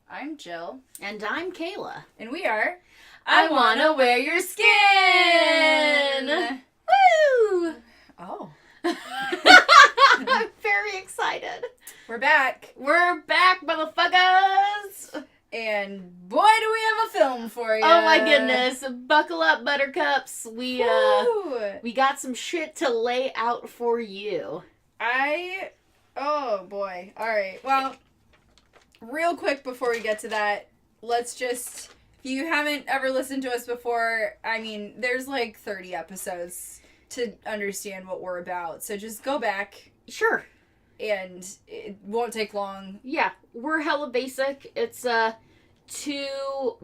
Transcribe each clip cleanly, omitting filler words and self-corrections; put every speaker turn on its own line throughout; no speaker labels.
I'm Jill.
And I'm Kayla.
And we are
I Wanna Wear Your Skin! Woo!
Oh.
I'm very excited.
We're back.
We're back, motherfuckers!
And boy, do we have a film for you.
Oh my goodness. Buckle up, buttercups. We got some shit to lay out for you.
Oh boy. Alright, well, real quick before we get to that, let's just, if you haven't ever listened to us before, I mean, there's like 30 episodes to understand what we're about. So just go back.
Sure.
And it won't take long.
Yeah, we're hella basic. It's two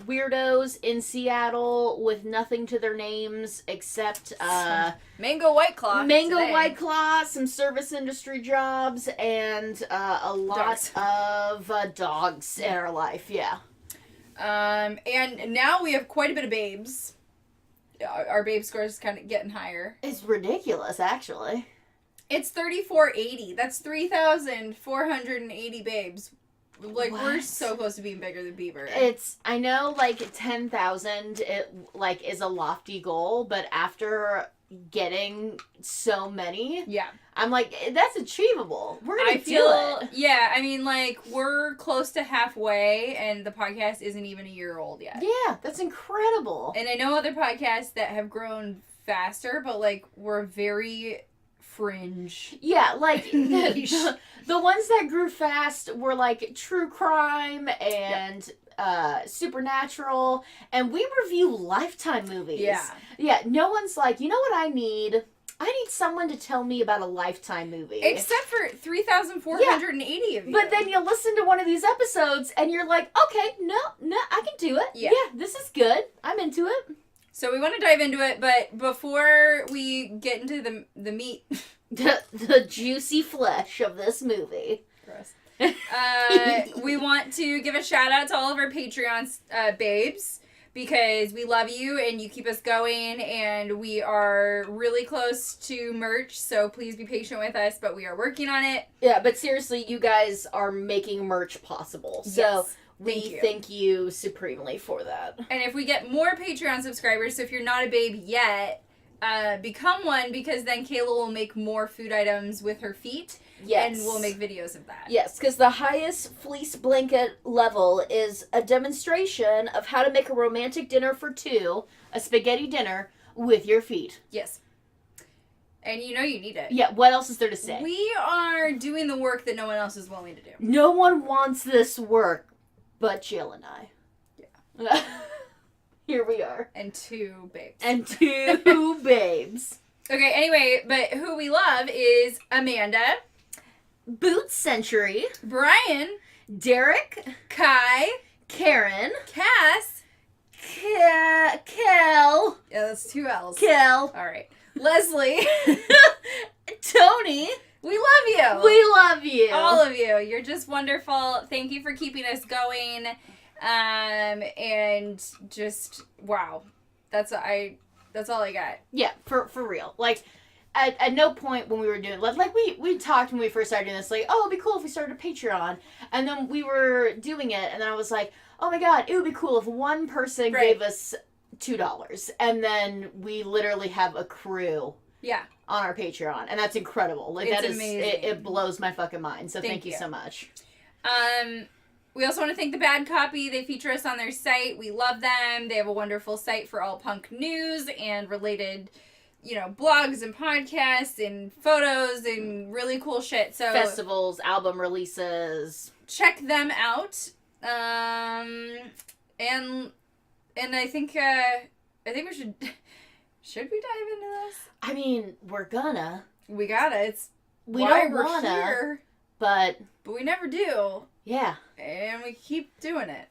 weirdos in Seattle with nothing to their names except
Mango White Claw.
White Claw, some service industry jobs, and a lot of dogs in our life. Yeah.
And now we have quite a bit of babes. Our babe score is kind of getting higher.
It's ridiculous, actually.
It's 3,480. That's 3,480 babes. Like,
what?
We're so close to being bigger than Bieber.
I know, 10,000, it, is a lofty goal, but after getting so many,
yeah,
I'm like, that's achievable. We're gonna do it.
Yeah, I mean, we're close to halfway, and the podcast isn't even a year old yet.
Yeah, that's incredible.
And I know other podcasts that have grown faster, but, we're very fringe.
Yeah, the ones that grew fast were true crime and supernatural, and we review Lifetime movies. Yeah, no one's like, you know what I need someone to tell me about a Lifetime movie.
Except for 3,480 of you.
But then you listen to one of these episodes and you're like, okay, no, I can do it. Yeah, this is good. I'm into it.
So we want to dive into it, but before we get into the meat...
the juicy flesh of this movie.
Gross. We want to give a shout out to all of our Patreon babes, because we love you and you keep us going, and we are really close to merch, so please be patient with us, but we are working on it.
Yeah, but seriously, you guys are making merch possible. So...
Yes.
We thank you supremely for that.
And if we get more Patreon subscribers, so if you're not a babe yet, become one, because then Kayla will make more food items with her feet. Yes. And we'll make videos of that.
Yes, because the highest fleece blanket level is a demonstration of how to make a romantic dinner for two, a spaghetti dinner, with your feet.
Yes. And you know you need it.
Yeah, what else is there to say?
We are doing the work that no one else is willing to do.
No one wants this work. But Jill and I. Yeah. Here we are.
And two babes.
Babes.
Okay, anyway, but who we love is Amanda.
Boots Century.
Brian.
Derek.
Kai.
Karen.
Cass.
Kel.
Yeah, that's two L's.
Kel.
All right. Leslie.
Tony.
We love you.
We love you.
All of you. You're just wonderful. Thank you for keeping us going. And just, wow. That's all I got.
Yeah, for real. At no point when we were doing, we talked when we first started doing this, oh, it'd be cool if we started a Patreon. And then we were doing it, and then I was like, oh my god, it would be cool if one person gave us $2. And then we literally have a crew.
Yeah.
On our Patreon, and that's incredible.
It's amazing.
It blows my fucking mind. So thank you so much.
We also want to thank The Bad Copy. They feature us on their site. We love them. They have a wonderful site for all punk news and related, blogs and podcasts and photos and really cool shit. So
festivals, album releases.
Check them out. And I think we should. Should we dive into this?
I mean, we're gonna.
We gotta. It's
we
why
don't
we're
wanna,
here.
But
we never do.
Yeah.
And we keep doing it.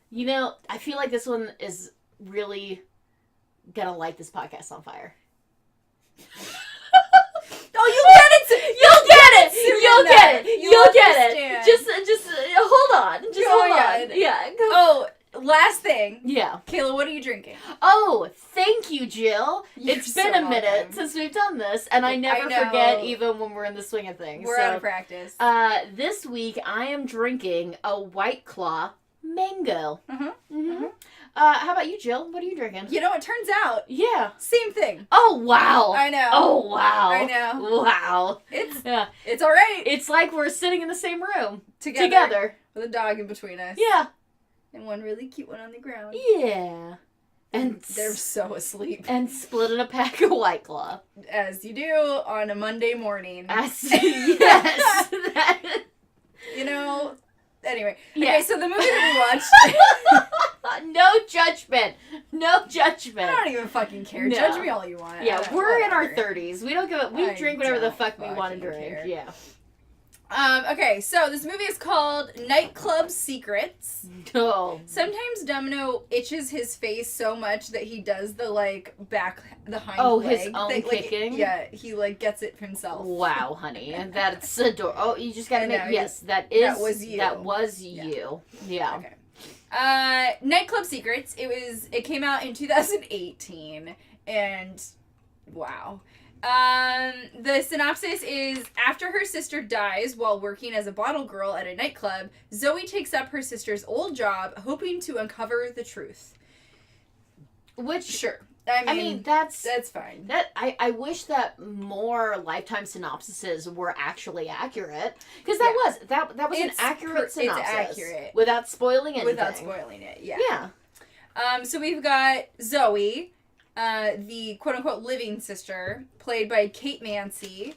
I feel like this one is really gonna light this podcast on fire.
Oh, you'll get it!
You'll get it! Just hold on. Just hold on. Yeah. Go.
Oh, last thing.
Yeah.
Kayla, what are you drinking?
Oh, thank you, Jill. It's been
so
a minute
welcome.
Since we've done this, and I never forget even when we're in the swing of things.
We're out of practice.
This week I am drinking a White Claw mango.
Mm-hmm.
How about you, Jill? What are you drinking?
You know, it turns out,
Yeah.
same thing.
Oh, wow.
I know.
Oh, wow.
I know.
Wow.
It's all right.
It's like we're sitting in the same room.
Together. With a dog in between us.
Yeah.
And one really cute one on the ground.
Yeah. And
they're so asleep.
And splitting a pack of White Claw.
As you do on a Monday morning.
Yes.
You know, anyway.
Yeah.
Okay, so the movie that we watched.
No judgment. No judgment.
I don't even fucking care.
No.
Judge me all you want.
Yeah, we're in our 30s. We don't give a, we drink whatever the fuck we want to drink.
Care.
Yeah.
Okay, so this movie is called Nightclub Secrets.
Oh.
Sometimes Domino itches his face so much that he does the, like, the hind leg.
His own
thing.
kicking?
Like, yeah, he, like, gets it himself.
Wow, honey. And that's adorable. Oh, you just gotta
know,
make, yes, that was you. That was you. Yeah.
Okay. Nightclub Secrets, it came out in 2018, and wow. The synopsis is, after her sister dies while working as a bottle girl at a nightclub, Zoe takes up her sister's old job, hoping to uncover the truth.
Which,
sure. I mean that's fine.
I wish that more Lifetime synopsises were actually accurate, because that was an accurate synopsis.
It's accurate
without spoiling anything.
Without spoiling it, yeah.
Yeah.
So we've got Zoe, the quote-unquote living sister, played by Kate Mansi,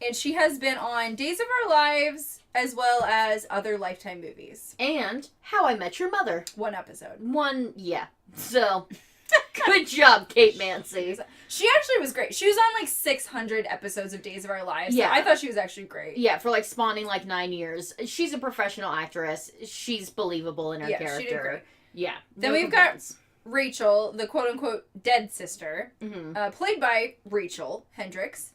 and she has been on Days of Our Lives as well as other Lifetime movies.
And How I Met Your Mother.
One episode.
Yeah. So, good job, Kate Mansi.
She actually was great. She was on like 600 episodes of Days of Our Lives. Yeah. So I thought she was actually great.
Yeah, for like spawning like 9 years. She's a professional actress. She's believable in her character.
She did great.
Yeah.
Then we've got Rachel, the quote-unquote dead sister, played by Rachel Hendricks.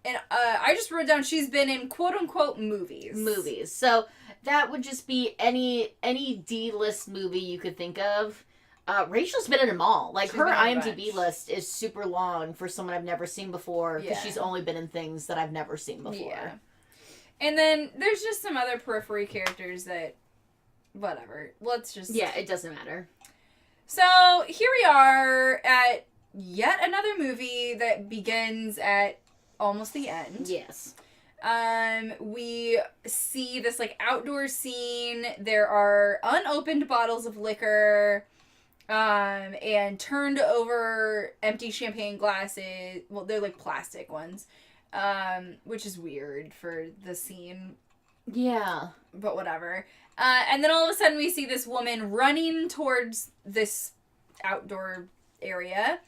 And I just wrote down she's been in quote-unquote movies.
So that would just be any D-list movie you could think of. Rachel's been in them all. Like, her IMDb list is super long for someone I've never seen before, because she's only been in things that I've never seen before. Yeah.
And then there's just some other periphery characters that, whatever. Let's just...
Yeah, it doesn't matter.
So, here we are at yet another movie that begins at almost the end.
Yes.
We see this, like, outdoor scene. There are unopened bottles of liquor, and turned over empty champagne glasses. Well, they're, like, plastic ones, which is weird for the scene.
Yeah.
But whatever. And then all of a sudden we see this woman running towards this outdoor area.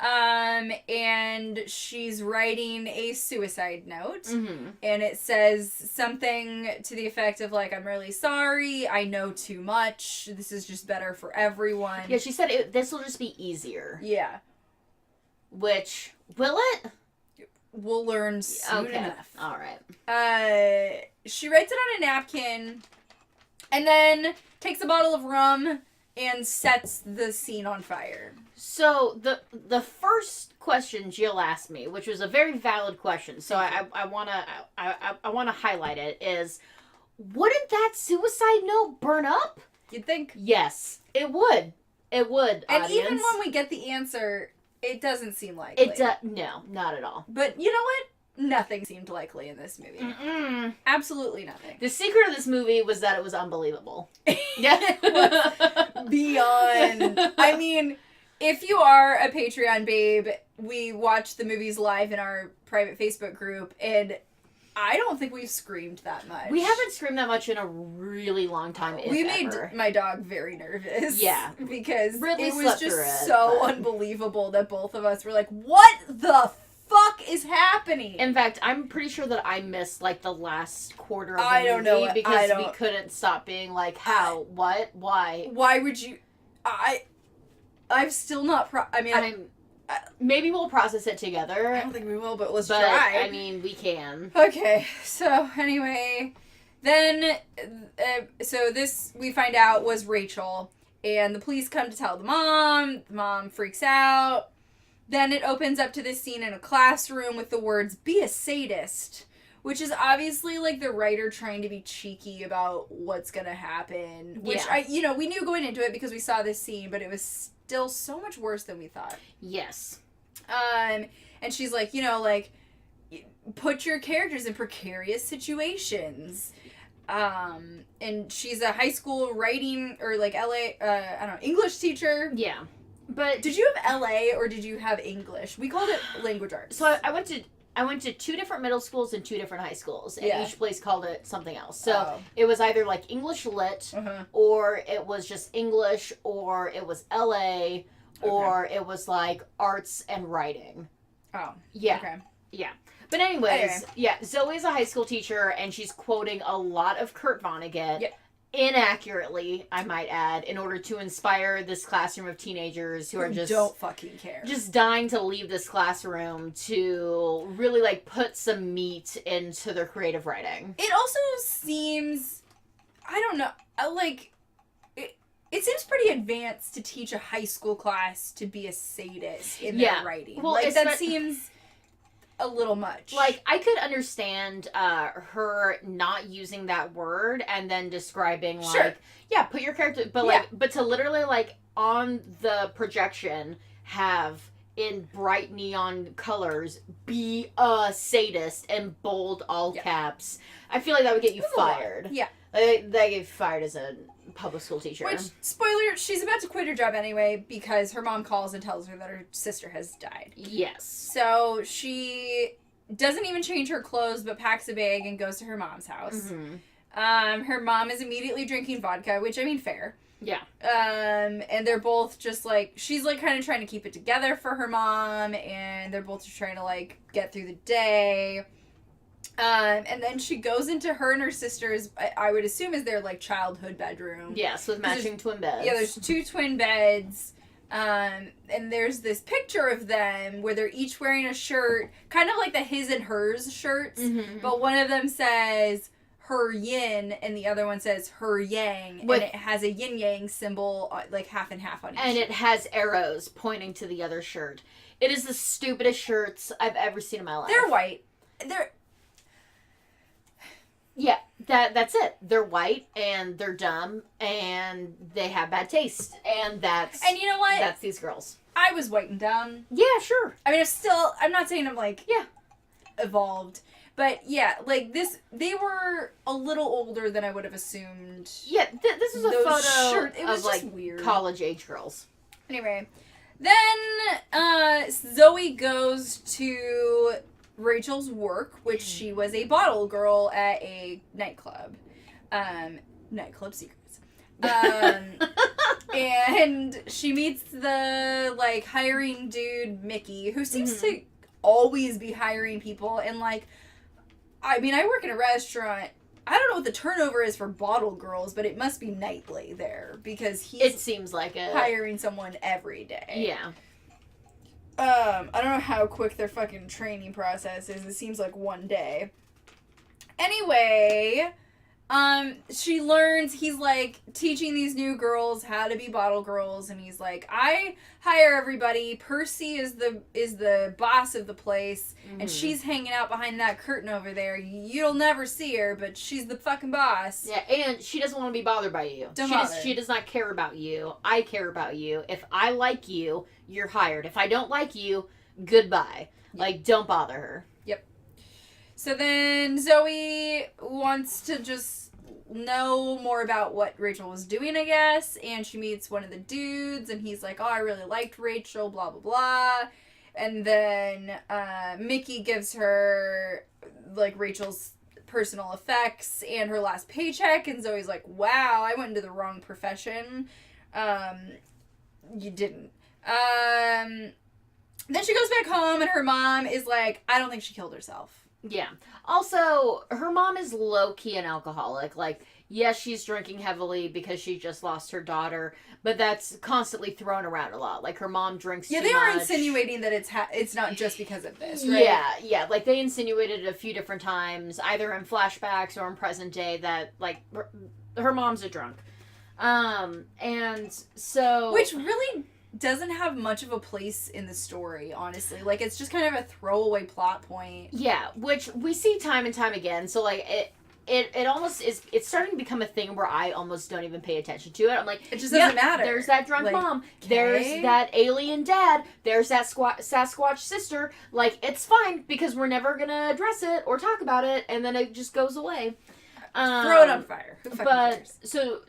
And she's writing a suicide note. Mm-hmm. And it says something to the effect of, like, I'm really sorry. I know too much. This is just better for everyone.
Yeah, she said this will just be easier.
Yeah.
Which, will it?
We'll learn soon enough.
All right.
She writes it on a napkin and then takes a bottle of rum and sets the scene on fire.
So the first question Jill asked me, which was a very valid question, so I wanna highlight it, is, wouldn't that suicide note burn up?
You'd think.
Yes, it would. It would.
And
audience.
Even when we get the answer, it doesn't seem likely.
No, not at all.
But you know what? Nothing seemed likely in this movie. Mm-mm. Absolutely nothing.
The secret of this movie was that it was unbelievable.
Yeah. Beyond. I mean, if you are a Patreon babe, we watch the movies live in our private Facebook group, and I don't think we've screamed that much.
We haven't screamed that much in a really long time,
We made my dog very nervous.
Yeah.
Because
Ridley
it was just so unbelievable that both of us were like, what the fuck is happening?
In fact, I'm pretty sure that I missed, like, the last quarter of the movie because we couldn't stop being like, how? What? Why?
Why would you... I've still not...
maybe we'll process it together.
I don't think we will, but let's try.
I mean, we can.
Okay, so anyway, then, we find out was Rachel, and the police come to tell the mom freaks out, then it opens up to this scene in a classroom with the words, "be a sadist," Which is obviously, like, the writer trying to be cheeky about what's gonna happen. Which, we knew going into it because we saw this scene, but it was still so much worse than we thought.
Yes.
And she's like, like, put your characters in precarious situations. And she's a high school writing, or, like, English teacher.
Yeah. But...
Did you have LA, or did you have English? We called it language arts.
So I went to 2 different middle schools and 2 different high schools, and each place called it something else. So it was either like English Lit, or it was just English, or it was LA, or it was like arts and writing.
Oh.
Yeah.
Okay.
Yeah. But anyways, Zoe's a high school teacher, and she's quoting a lot of Kurt Vonnegut.
Yep.
Inaccurately, I might add, in order to inspire this classroom of teenagers who are just...
don't fucking care.
Just dying to leave this classroom to really, like, put some meat into their creative writing.
It also seems... I don't know. Like... It seems pretty advanced to teach a high school class to be a sadist in their writing. Well, like, that seems... a little much.
Like, I could understand her not using that word and then describing, like, put your character, but but to literally, like, on the projection have in bright neon colors be a sadist in bold all caps. I feel like that would get you fired.
Yeah.
Like, they get fired as a public school teacher.
Which, spoiler, she's about to quit her job anyway because her mom calls and tells her that her sister has died.
Yes.
So she doesn't even change her clothes but packs a bag and goes to her mom's house.
Mm-hmm.
Her mom is immediately drinking vodka, which, I mean, fair.
Yeah.
And they're both just, like, she's, like, kind of trying to keep it together for her mom, and they're both just trying to, like, get through the day. And then she goes into her and her sister's, I would assume is their, like, childhood bedroom.
Yes, with matching twin beds.
Yeah, there's 2 twin beds. And there's this picture of them where they're each wearing a shirt, kind of like the his and hers shirts, but one of them says her yin and the other one says her yang, and it has a yin yang symbol, like half and half on each.
And it has arrows pointing to the other shirt. It is the stupidest shirts I've ever seen in my life.
They're white.
Yeah, that's it. They're white, and they're dumb, and they have bad taste, and
you know what?
That's these girls.
I was white and dumb.
Yeah, sure.
I mean, I'm not saying I'm, like, evolved, but yeah, like, they were a little older than I would have assumed.
Yeah, this is a photo
it was
of,
just
like,
weird.
college-age girls.
Anyway, then, Zoe goes to Rachel's work, which she was a bottle girl at a nightclub. Nightclub secrets. And she meets the, like, hiring dude, Mickey, who seems to always be hiring people. And, like, I mean, I work in a restaurant. I don't know what the turnover is for bottle girls, but it must be nightly there because
it seems like it.
Hiring someone every day.
Yeah.
I don't know how quick their fucking training process is. It seems like one day. Anyway, she learns, he's, like, teaching these new girls how to be bottle girls, and he's like, I hire everybody. Percy is the boss of the place, and she's hanging out behind that curtain over there. You'll never see her, but she's the fucking boss.
Yeah, and she doesn't want to be bothered by you. She does not care about you. I care about you. If I like you, you're hired. If I don't like you, goodbye. Yep. Like, don't bother her.
Yep. So then Zoe wants to just know more about what Rachel was doing, I guess, and she meets one of the dudes, and he's like, oh, I really liked Rachel, blah, blah, blah. And then Mickey gives her, like, Rachel's personal effects and her last paycheck, and Zoe's like, wow, I went into the wrong profession. You didn't. Then she goes back home, and her mom is like, I don't think she killed herself.
Yeah. Also, her mom is low-key an alcoholic. Like, yes, she's drinking heavily because she just lost her daughter, but that's constantly thrown around a lot. Like, her mom drinks too much. Yeah, they are
insinuating that it's not just because of this, right?
Yeah. Like, they insinuated it a few different times, either in flashbacks or in present day, that, like, her mom's a drunk. And so...
Which really doesn't have much of a place in the story, honestly. Like, it's just kind of a throwaway plot point.
Yeah, which we see time and time again. So, like, it almost is, it's starting to become a thing where I almost don't even pay attention to it. I'm like,
it just doesn't matter.
There's that drunk
like,
mom.
okay.
There's that alien dad. There's that Sasquatch sister. Like, it's fine because we're never going to address it or talk about it, and then it just goes away.
Throw it on fire. Who fucking cares?
So,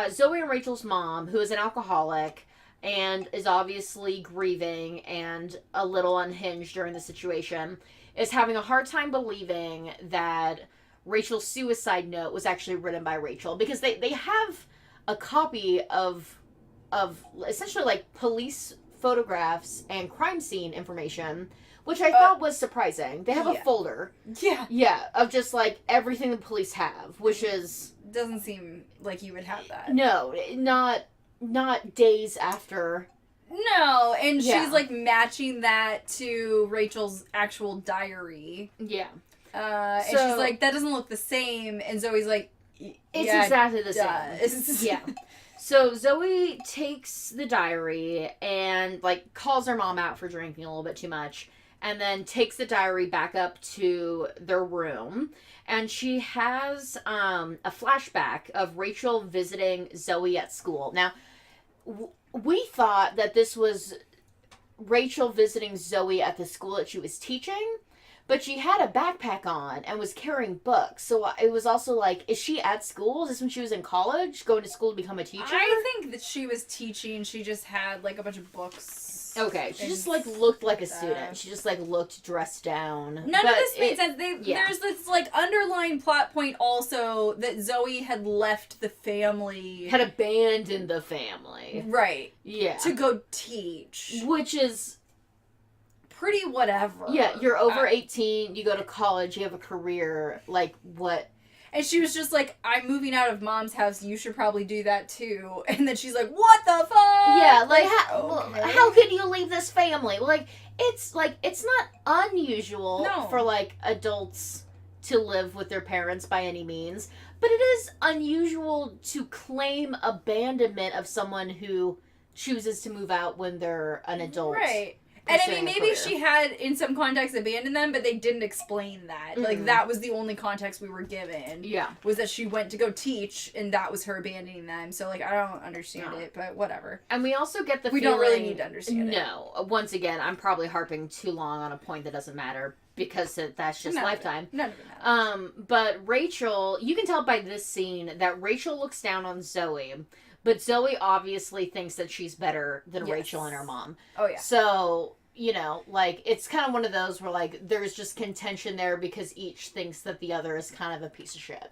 Zoe and Rachel's mom, who is an alcoholic and is obviously grieving and a little unhinged during the situation, is having a hard time believing that Rachel's suicide note was actually written by Rachel, because they have a copy of essentially like police photographs and crime scene information, which I thought was surprising. They have a folder. Yeah, of just like everything the police have, which is...
Doesn't seem like you would have that.
No, not days after.
No, and she's like matching that to Rachel's actual diary.
Yeah.
And she's like, that doesn't look the same. And Zoe's like,
it's exactly the same. Yeah. So Zoe takes the diary and like calls her mom out for drinking a little bit too much, and then takes the diary back up to their room. And she has a flashback of Rachel visiting Zoe at school. Now, we thought that this was Rachel visiting Zoe at the school that she was teaching, but she had a backpack on and was carrying books. So it was also like, is she at school? Is this when she was in college, going to school to become a teacher?
I think that she was teaching. She just had like a bunch of books.
Okay, she just like looked like a student. She just like looked dressed down.
None of this made sense. There's this like underlying plot point also that Zoe had left the family.
Had abandoned the family.
Right.
Yeah.
To go teach.
Which is...
pretty whatever.
Yeah, you're over 18, you go to college, you have a career, like, what?
And she was just like, I'm moving out of mom's house, you should probably do that too. And then she's like, what the fuck?
Yeah, like, how could you leave this family? Like, it's not unusual for, like, adults to live with their parents by any means, but it is unusual to claim abandonment of someone who chooses to move out when they're an adult.
Right. And I mean, maybe she had, in some context, abandoned them, but they didn't explain that. Mm-hmm. Like, that was the only context we were given.
Yeah.
Was that she went to go teach, and that was her abandoning them. So, like, I don't understand it, but whatever.
And we also get the
feeling... We don't really need to understand it.
No. Once again, I'm probably harping too long on a point that doesn't matter, because that's just Lifetime.
None of it matters.
But Rachel, you can tell by this scene that Rachel looks down on Zoe, but Zoe obviously thinks that she's better than Rachel and her mom.
Oh, yeah.
So, you know, like, it's kind of one of those where, like, there's just contention there because each thinks that the other is kind of a piece of shit.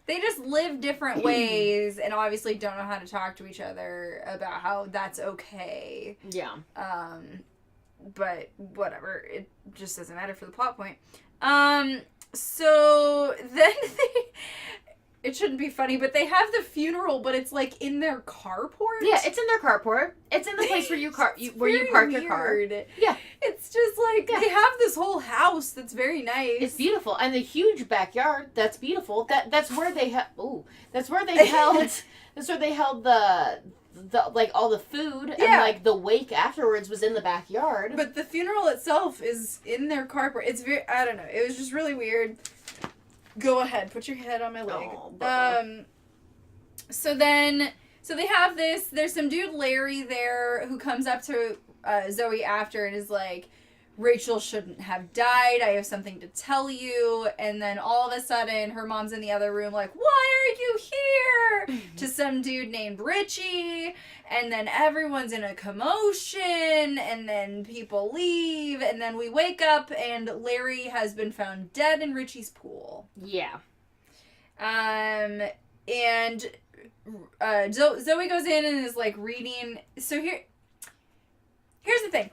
They just live different ways and obviously don't know how to talk to each other about how that's okay.
Yeah.
But whatever. It just doesn't matter for the plot point. So then it shouldn't be funny, but they have the funeral, but it's like in their carport.
Yeah, it's in their carport. It's in the place where you park your car. Yeah,
it's just like they have this whole house that's very nice.
It's beautiful, and the huge backyard. That's beautiful. That's where they have. That's where they held. That's where they held the like all the food and like the wake afterwards was in the backyard.
But the funeral itself is in their carport. It's very, I don't know. It was just really weird. Go ahead, put your head on my leg. So they have this. There's some dude Larry there who comes up to Zoe after and is like, Rachel shouldn't have died. I have something to tell you. And then all of a sudden, her mom's in the other room like, why are you here? To some dude named Richie. And then everyone's in a commotion. And then people leave. And then we wake up and Larry has been found dead in Richie's pool.
Yeah.
And Zoe goes in and is like reading. So here's the thing.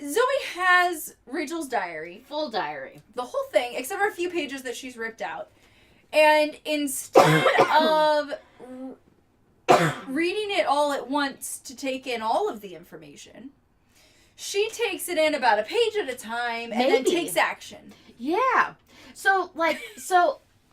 Zoe has Rachel's diary.
Full diary.
The whole thing, except for a few pages that she's ripped out. And instead of reading it all at once to take in all of the information, she takes it in about a page at a time and then takes action.
Yeah. So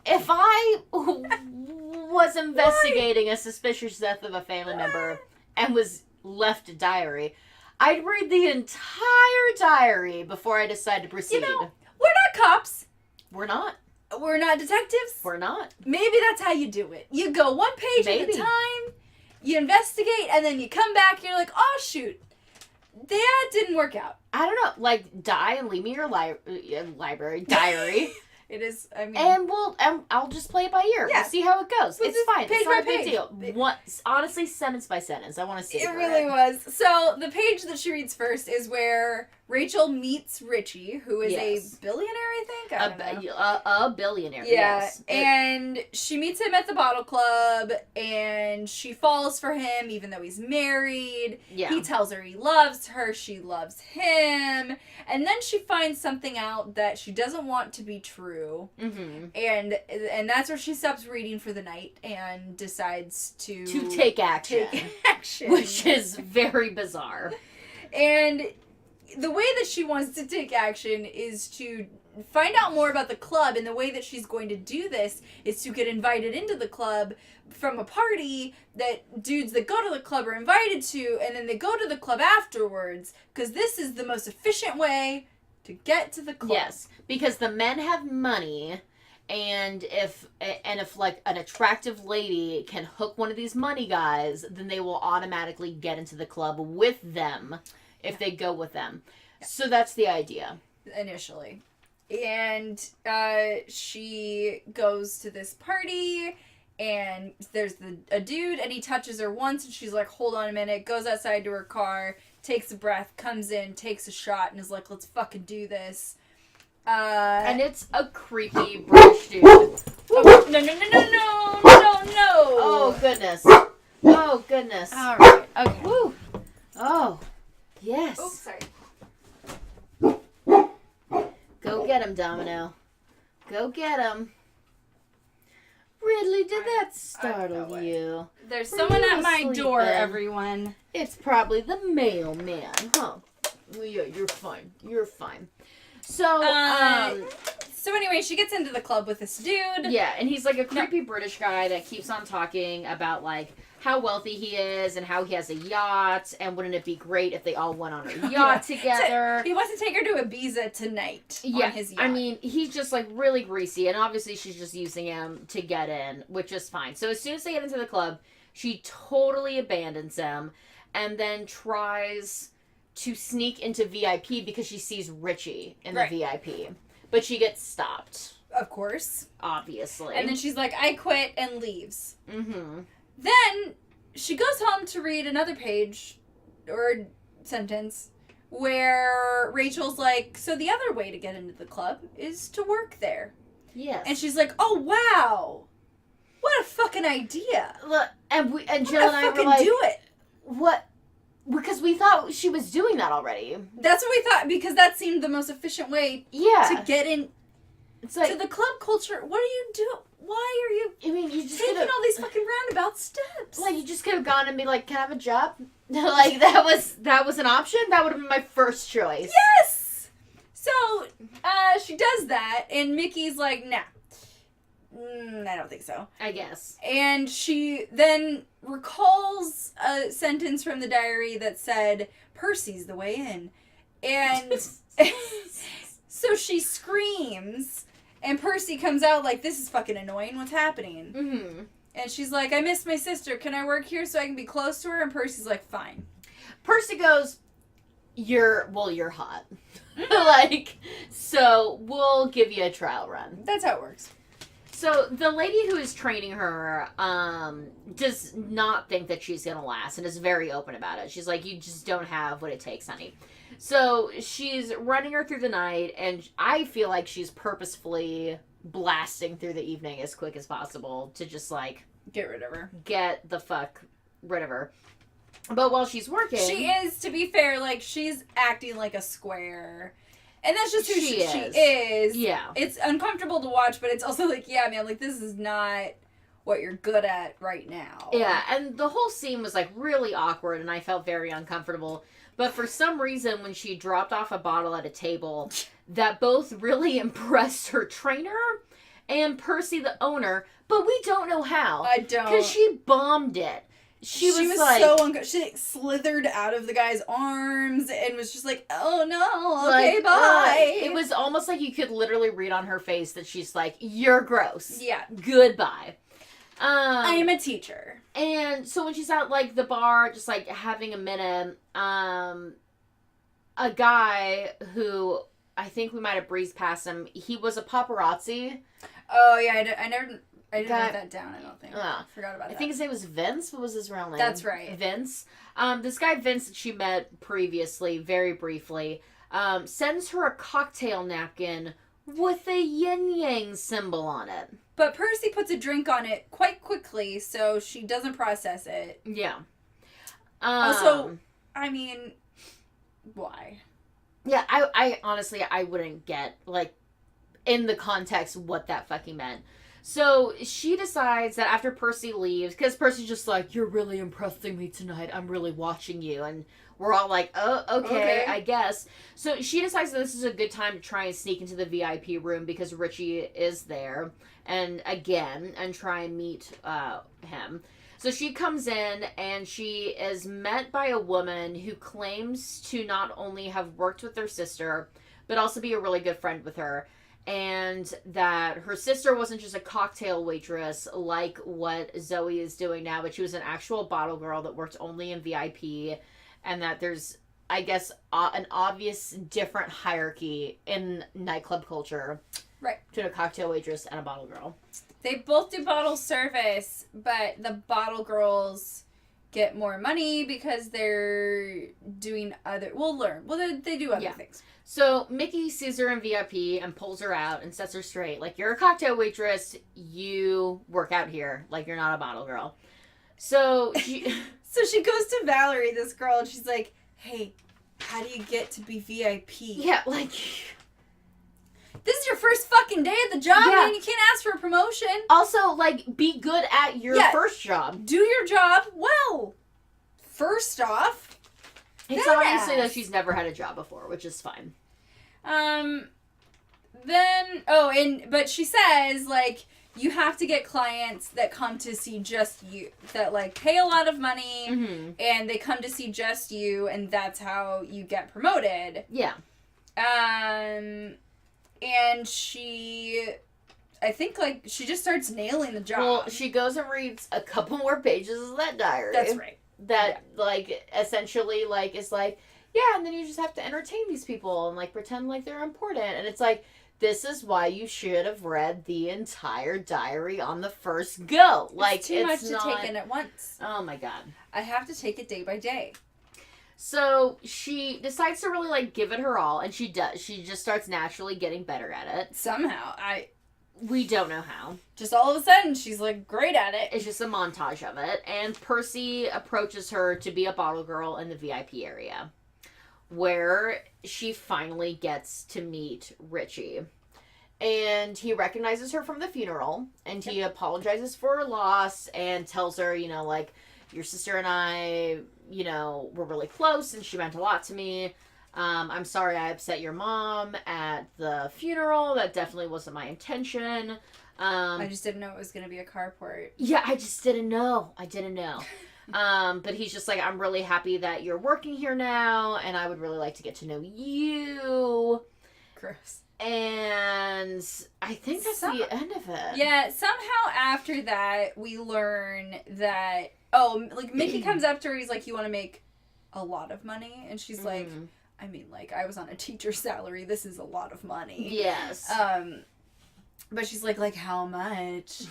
if I was investigating a suspicious death of a family member and was left a diary, I'd read the entire diary before I decide to proceed.
You know, we're not cops.
We're not.
We're not detectives.
We're not.
Maybe that's how you do it. You go one page at a time, you investigate, and then you come back and you're like, oh, shoot. That didn't work out.
I don't know. Like, die and leave me your library diary.
It is, I mean...
And I'll just play it by ear.
Yeah.
We'll see how it goes. It's fine. It's not a big deal. Honestly, sentence by sentence. I want to see it.
It really was. So, the page that she reads first is where Rachel meets Richie, who is a billionaire, I think? I don't know.
A billionaire,
yeah.
yes.
And she meets him at the bottle club, and she falls for him, even though he's married.
Yeah.
He tells her he loves her, she loves him. And then she finds something out that she doesn't want to be true.
Mm-hmm.
And that's where she stops reading for the night and decides to
take action. Which is very bizarre.
And the way that she wants to take action is to find out more about the club, and the way that she's going to do this is to get invited into the club from a party that dudes that go to the club are invited to, and then they go to the club afterwards, because this is the most efficient way to get to the club.
Yes, because the men have money, and if like an attractive lady can hook one of these money guys, then they will automatically get into the club with them if they go with them. Yeah. So that's the idea. Initially.
And she goes to this party, and there's a dude, and he touches her once, and she's like, hold on a minute, goes outside to her car, takes a breath, comes in, takes a shot, and is like, let's fucking do this.
And it's a creepy British dude.
Oh, no.
Oh, goodness. Oh, goodness.
All right. Okay.
Woo. Oh, yes.
Oops, sorry.
Go get him, Domino. Go get him. Ridley, did that startle you?
There's someone at my door, everyone.
It's probably the mailman, huh? Well, yeah, you're fine. You're fine. So
anyway, she gets into the club with this dude.
Yeah, and he's like a creepy British guy that keeps on talking about, like, how wealthy he is and how he has a yacht, and wouldn't it be great if they all went on a yacht together.
He wants to take her to Ibiza tonight on his yacht.
I mean, he's just, like, really greasy, and obviously she's just using him to get in, which is fine. So as soon as they get into the club, she totally abandons him, and then tries to sneak into VIP because she sees Richie in the VIP. But she gets stopped.
Of course.
Obviously.
And then she's like, I quit, and leaves.
Mm-hmm.
Then she goes home to read another page or sentence where Rachel's like, so the other way to get into the club is to work there.
Yes.
And she's like, oh, wow. What a fucking idea.
Look, and Jill and I were like,
do it.
What? Because we thought she was doing that already.
That's what we thought, because that seemed the most efficient way to get in
it's like,
to the club culture. What are you doing? Why are you
you just
taking all these fucking roundabout steps?
Like, you just could have gone and be like, can I have a job? Like, that was an option? That would have been my first choice.
Yes! So, she does that, and Mickey's like, nah. I don't think so.
I guess.
And she then recalls a sentence from the diary that said, Percy's the way in. And so she screams, and Percy comes out like, this is fucking annoying. What's happening?
Mm-hmm.
And she's like, I miss my sister. Can I work here so I can be close to her? And Percy's like, fine.
Percy goes, you're hot. Like, so we'll give you a trial run.
That's how it works.
So the lady who is training her does not think that she's going to last and is very open about it. She's like, you just don't have what it takes, honey. So she's running her through the night, and I feel like she's purposefully blasting through the evening as quick as possible to just, like,
get rid of her.
Get the fuck rid of her. But while she's working...
She is, to be fair, like, she's acting like a square. And that's just who she is.
Yeah.
It's uncomfortable to watch, but it's also like, yeah, man, like, this is not what you're good at right now.
Yeah, and the whole scene was, like, really awkward, and I felt very uncomfortable. But for some reason, when she dropped off a bottle at a table, that both really impressed her trainer and Percy, the owner, but we don't know how.
I don't.
Because she bombed it. she was
like, so she slithered out of the guy's arms and was just like, oh no, okay, like, bye.
It was almost like you could literally read on her face that she's like, you're gross.
Yeah.
Goodbye.
I am a teacher.
And so when she's at, like, the bar, just, like, having a minute, a guy who, I think we might have breezed past him, he was a paparazzi.
Oh, yeah, I didn't write that down, I don't think. I forgot about that.
I think his name was Vince. What was his real name?
That's right.
Vince. This guy, Vince, that she met previously, very briefly, sends her a cocktail napkin with a yin-yang symbol on it.
But Percy puts a drink on it quite quickly, so she doesn't process it.
Yeah.
Also, I mean, why?
Yeah, I honestly, I wouldn't get, like, in the context what that fucking meant. So she decides that after Percy leaves, because Percy's just like, you're really impressing me tonight, I'm really watching you, and we're all like, oh, okay, I guess. So she decides that this is a good time to try and sneak into the VIP room because Richie is there, and try and meet him. So she comes in, and she is met by a woman who claims to not only have worked with her sister, but also be a really good friend with her. And that her sister wasn't just a cocktail waitress like what Zoe is doing now, but she was an actual bottle girl that worked only in VIP. And that there's, I guess, an obvious different hierarchy in nightclub culture.
Right.
Between a cocktail waitress and a bottle girl.
They both do bottle service, but the bottle girls get more money because they're doing other... We'll learn. Well, they do other things.
So Mickey sees her in VIP and pulls her out and sets her straight. Like, you're a cocktail waitress. You work out here. Like, you're not a bottle girl. So she...
So she goes to Valerie, this girl, and she's like, hey, how do you get to be VIP?
Yeah, like...
This is your first fucking day at the job, man. You can't ask for a promotion.
Also, like, be good at your first job.
Do your job well. First off.
It's obviously that she's never had a job before, which is fine.
But she says, like, you have to get clients that come to see just you, that, like, pay a lot of money, and they come to see just you, and that's how you get promoted.
Yeah.
And she, I think, like, she just starts nailing the job.
Well, she goes and reads a couple more pages of that diary.
That's right.
That, like, essentially, like, is like, yeah, and then you just have to entertain these people and, like, pretend like they're important. And it's like, this is why you should have read the entire diary on the first go. Like,
it's too much to take in at once.
Oh, my God.
I have to take it day by day.
So she decides to really, like, give it her all, and she does. She just starts naturally getting better at it.
Somehow.
We don't know how.
Just all of a sudden, she's, like, great at it.
It's just a montage of it. And Percy approaches her to be a bottle girl in the VIP area, where she finally gets to meet Richie. And he recognizes her from the funeral, and he apologizes for her loss and tells her, you know, like, your sister and I, you know, were really close, and she meant a lot to me. I'm sorry I upset your mom at the funeral. That definitely wasn't my intention.
I just didn't know it was going to be a carport.
Yeah, I just didn't know. But he's just like, I'm really happy that you're working here now, and I would really like to get to know you.
Gross.
And I think that's the end of it.
Yeah, somehow after that, we learn that, like, Mickey comes up to her, he's like, you want to make a lot of money? And she's like, I mean, like, I was on a teacher's salary, this is a lot of money.
Yes.
But she's like, how much?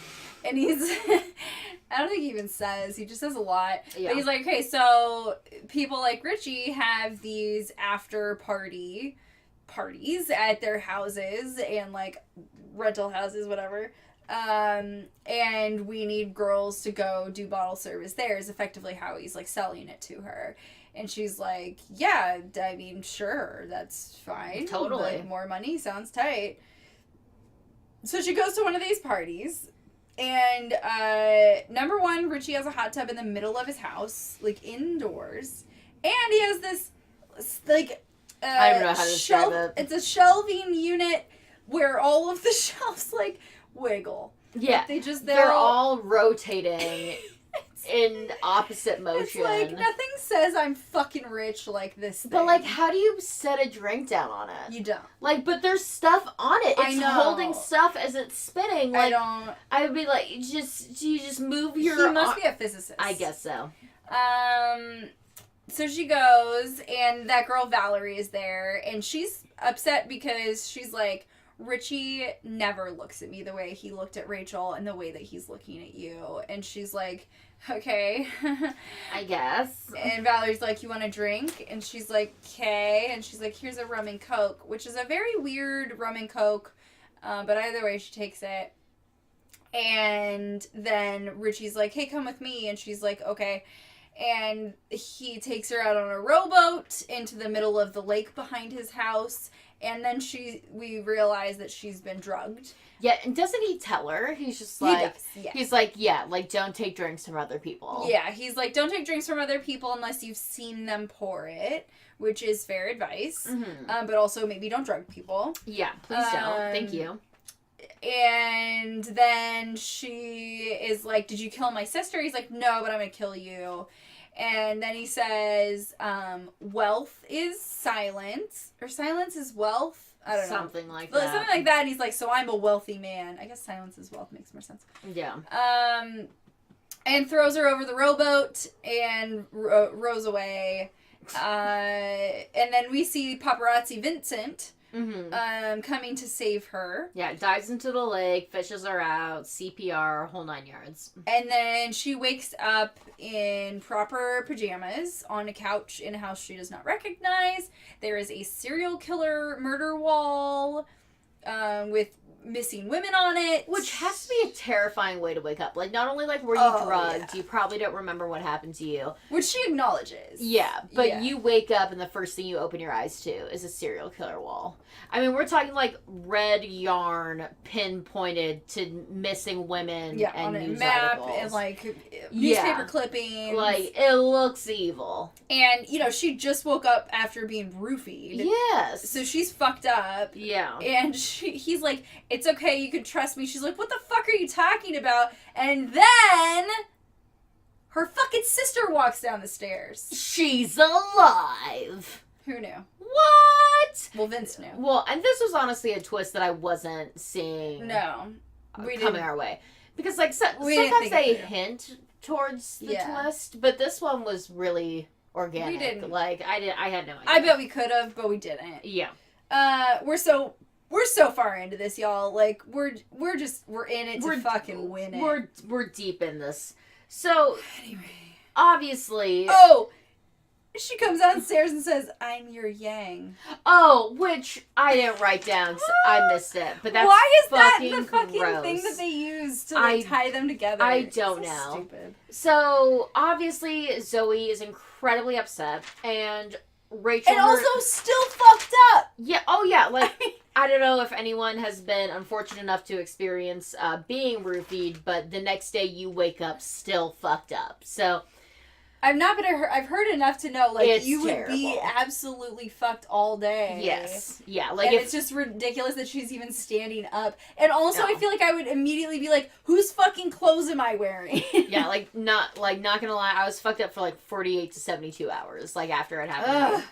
And he's, I don't think he even says, he just says a lot. Yeah. But he's like, okay, so people like Richie have these after parties at their houses and, like, rental houses, whatever. And we need girls to go do bottle service there is effectively how he's, like, selling it to her. And she's like, yeah, I mean, sure, that's fine.
Totally.
Like, more money sounds tight. So she goes to one of these parties, and number one, Richie has a hot tub in the middle of his house, like, indoors. And he has this, like,
I don't know how to describe it.
It's a shelving unit where all of the shelves, like, wiggle.
Yeah.
Like, they're
all rotating. in opposite motion.
It's like, nothing says I'm fucking rich like this thing.
But, like, how do you set a drink down on it?
You don't.
Like, but there's stuff on it. It's
I know.
holding stuff as it's spinning. Like, I would be like, you just move your...
He must be a physicist.
I guess so.
So she goes, and that girl Valerie is there, and she's upset because she's like, Richie never looks at me the way he looked at Rachel and the way that he's looking at you. And she's like, okay.
I guess.
And Valerie's like, you want a drink? And she's like, okay. And she's like, here's a rum and coke, which is a very weird rum and coke. But either way, she takes it. And then Richie's like, hey, come with me. And she's like, okay. And he takes her out on a rowboat into the middle of the lake behind his house. And then we realize that she's been drugged.
Yeah, and doesn't he tell her? He's just like...
He does, yeah.
He's like, yeah, like, don't take drinks from other people.
Yeah, he's like, don't take drinks from other people unless you've seen them pour it, which is fair advice.
Mm-hmm.
But also, maybe don't drug people.
Yeah, please don't. Thank you.
And then she is like, did you kill my sister? He's like, no, but I'm going to kill you. And then he says, wealth is silence. Or silence is wealth. I don't know.
Something like that.
Something like that. And he's like, so I'm a wealthy man. I guess silence is wealth makes more sense.
Yeah.
And throws her over the rowboat and rows away. And then we see paparazzi Vincent coming to save her.
Yeah, dives into the lake, fishes her out, CPR, whole 9 yards.
And then she wakes up in proper pajamas on a couch in a house she does not recognize. There is a serial killer murder wall with missing women on it.
Which has to be a terrifying way to wake up. Like, not only, like, were you drugged,
yeah.
you probably don't remember what happened to you.
Which she acknowledges.
Yeah, but
Yeah.
you wake up and the first thing you open your eyes to is a serial killer wall. I mean, we're talking, like, red yarn pinpointed to missing women and
on a
news
map
articles.
and, like, newspaper clippings.
Like, it looks evil.
And, you know, she just woke up after being roofied.
Yes.
So she's fucked up.
Yeah.
And he's like, it's okay, you can trust me. She's like, what the fuck are you talking about? And then her fucking sister walks down the stairs.
She's alive.
Who knew?
What?
Well, Vince knew.
Well, and this was honestly a twist that I wasn't seeing
No.
coming our way. Because, like,
We didn't
sometimes
think
they
it through.
hint towards the
Yeah.
twist, but this one was really organic.
We didn't.
Like, I had no idea.
I bet we could have, but we didn't.
Yeah.
We're so far into this, y'all. Like, we're in it to fucking win it.
We're deep in this. So,
Anyway.
obviously...
Oh! She comes downstairs and says, I'm your yang.
Oh, which I didn't write down. So I missed it. But that's
Why is that the
fucking
fucking
gross.
thing that they use to like, tie them together?
I don't
So
know.
Stupid.
So, obviously, Zoe is incredibly upset, and Rachel...
And also still fucked up!
Yeah, oh yeah, like, I don't know if anyone has been unfortunate enough to experience being roofied, but the next day you wake up still fucked up. So...
I've heard enough to know, like,
It's
you would
terrible.
be absolutely fucked all day.
Yes. Yeah, like,
and it's just ridiculous that she's even standing up. And also, I feel like I would immediately be like, whose fucking clothes am I wearing?
Yeah, not gonna lie, I was fucked up for, like, 48 to 72 hours, like, after it happened.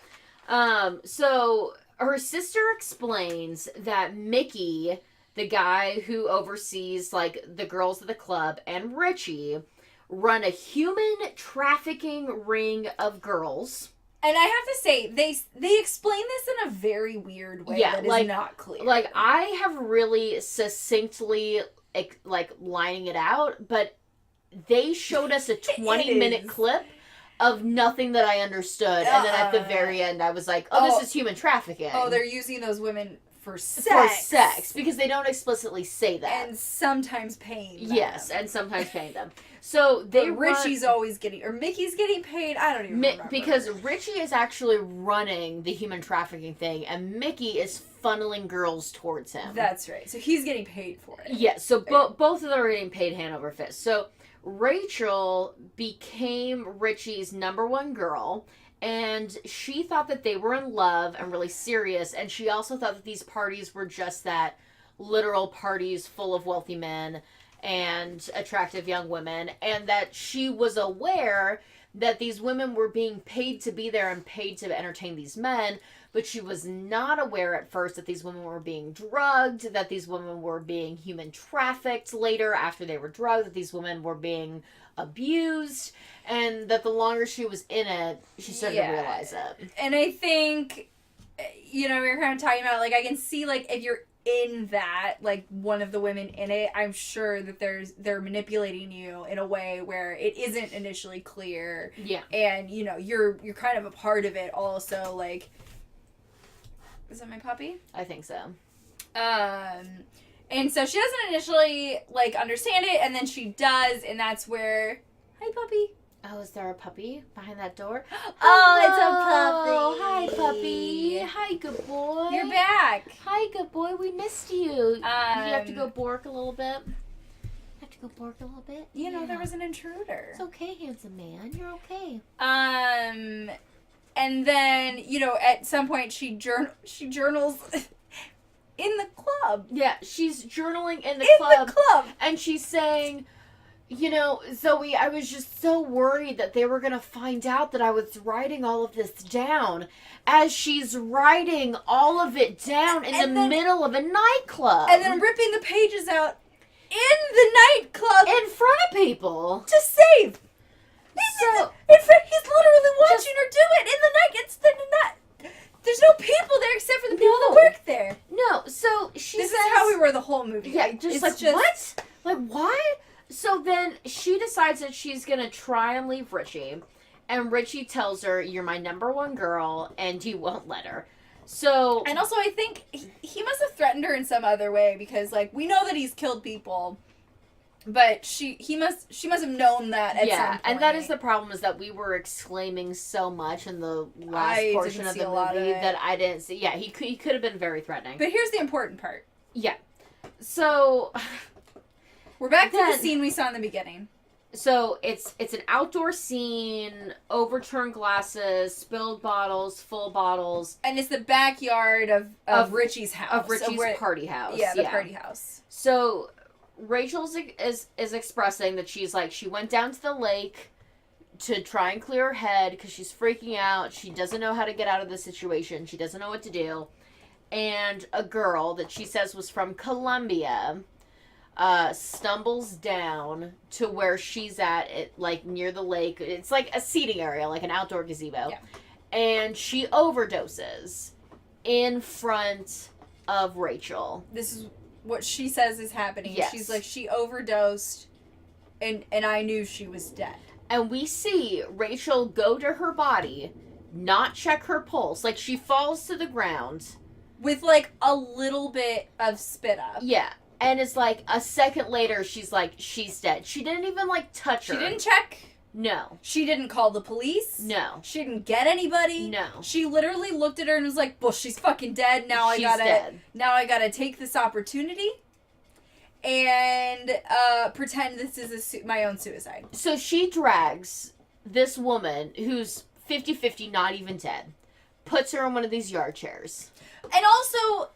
So, her sister explains that Mickey, the guy who oversees, like, the girls at the club, and Richie... run a human trafficking ring of girls.
And I have to say, they explain this in a very weird way that is not clear.
Like, I have really succinctly, like, lining it out, but they showed us a 20-minute clip of nothing that I understood, and then at the very end, I was like, this is human trafficking.
Oh, they're using those women for sex.
For sex, because they don't explicitly say that.
And sometimes paying them.
Yes, and sometimes paying them. So they
Richie's always getting, or Mickey's getting paid. I don't even remember.
Because Richie is actually running the human trafficking thing, and Mickey is funneling girls towards him.
That's right. So he's getting paid for it.
Yeah, so both of them are getting paid hand over fist. So Rachel became Richie's #1 girl, and she thought that they were in love and really serious, and she also thought that these parties were just that literal parties full of wealthy men. and attractive young women, and that she was aware that these women were being paid to be there and paid to entertain these men, but she was not aware at first that these women were being drugged, that these women were being human trafficked later after they were drugged, that these women were being abused, and that the longer she was in it, she started to realize it.
And I think, we were kind of talking about, like, I can see, like, if you're in that, like, one of the women in it, I'm sure that they're manipulating you in a way where it isn't initially clear.
Yeah.
And, you're kind of a part of it also, like, is that my puppy?
I think so.
And so she doesn't initially, like, understand it, and then she does, and that's where, hi, puppy.
Oh, is there a puppy behind that door?
Oh,
it's a puppy. Hi, puppy. Hi, good boy.
You're back.
Hi, good boy. We missed you. Did you have to go bork a little bit? Have to go bork a little bit?
There was an intruder.
It's okay, handsome man. You're okay.
And then, at some point she journals in the club.
Yeah, she's journaling in the
club.
And she's saying, Zoe, I was just so worried that they were going to find out that I was writing all of this down. As she's writing all of it down in the middle of a nightclub.
And then ripping the pages out in the nightclub.
In front of people.
To save.
So,
he's literally watching her do it in the night. There's no people there except for the people that work there.
No, so she
This
says,
is how we were the whole movie.
Yeah, what? Like, what? So then she decides that she's going to try and leave Richie. And Richie tells her, you're my number one girl, and you won't let her. So...
And also, I think he must have threatened her in some other way, because, like, we know that he's killed people. But she must have known that at some point.
And that is the problem, is that we were exclaiming so much in the last portion of the movie that I didn't see. Yeah, he could have been very threatening.
But here's the important part.
Yeah. So...
We're back to the scene we saw in the beginning.
So it's an outdoor scene, overturned glasses, spilled bottles, full bottles.
And it's the backyard of Richie's house.
Of Richie's party house.
Yeah, the party house.
So Rachel is expressing that she went down to the lake to try and clear her head because she's freaking out. She doesn't know how to get out of the situation. She doesn't know what to do. And a girl that she says was from Colombia stumbles down to where she's at, near the lake. It's like a seating area, like an outdoor gazebo.
Yeah.
And she overdoses in front of Rachel.
This is what she says is happening.
Yes.
She's like, she overdosed, and I knew she was dead.
And we see Rachel go to her body, not check her pulse. Like, she falls to the ground.
With, like, a little bit of spit up.
Yeah. And it's like a second later, she's dead. She didn't even, touch her.
She didn't check.
No.
She didn't call the police.
No.
She didn't get anybody.
No.
She literally looked at her and was like, well, she's fucking dead. Now I gotta take this opportunity and pretend this is my own suicide.
So she drags this woman who's 50-50, not even dead, puts her in one of these yard chairs.
And also...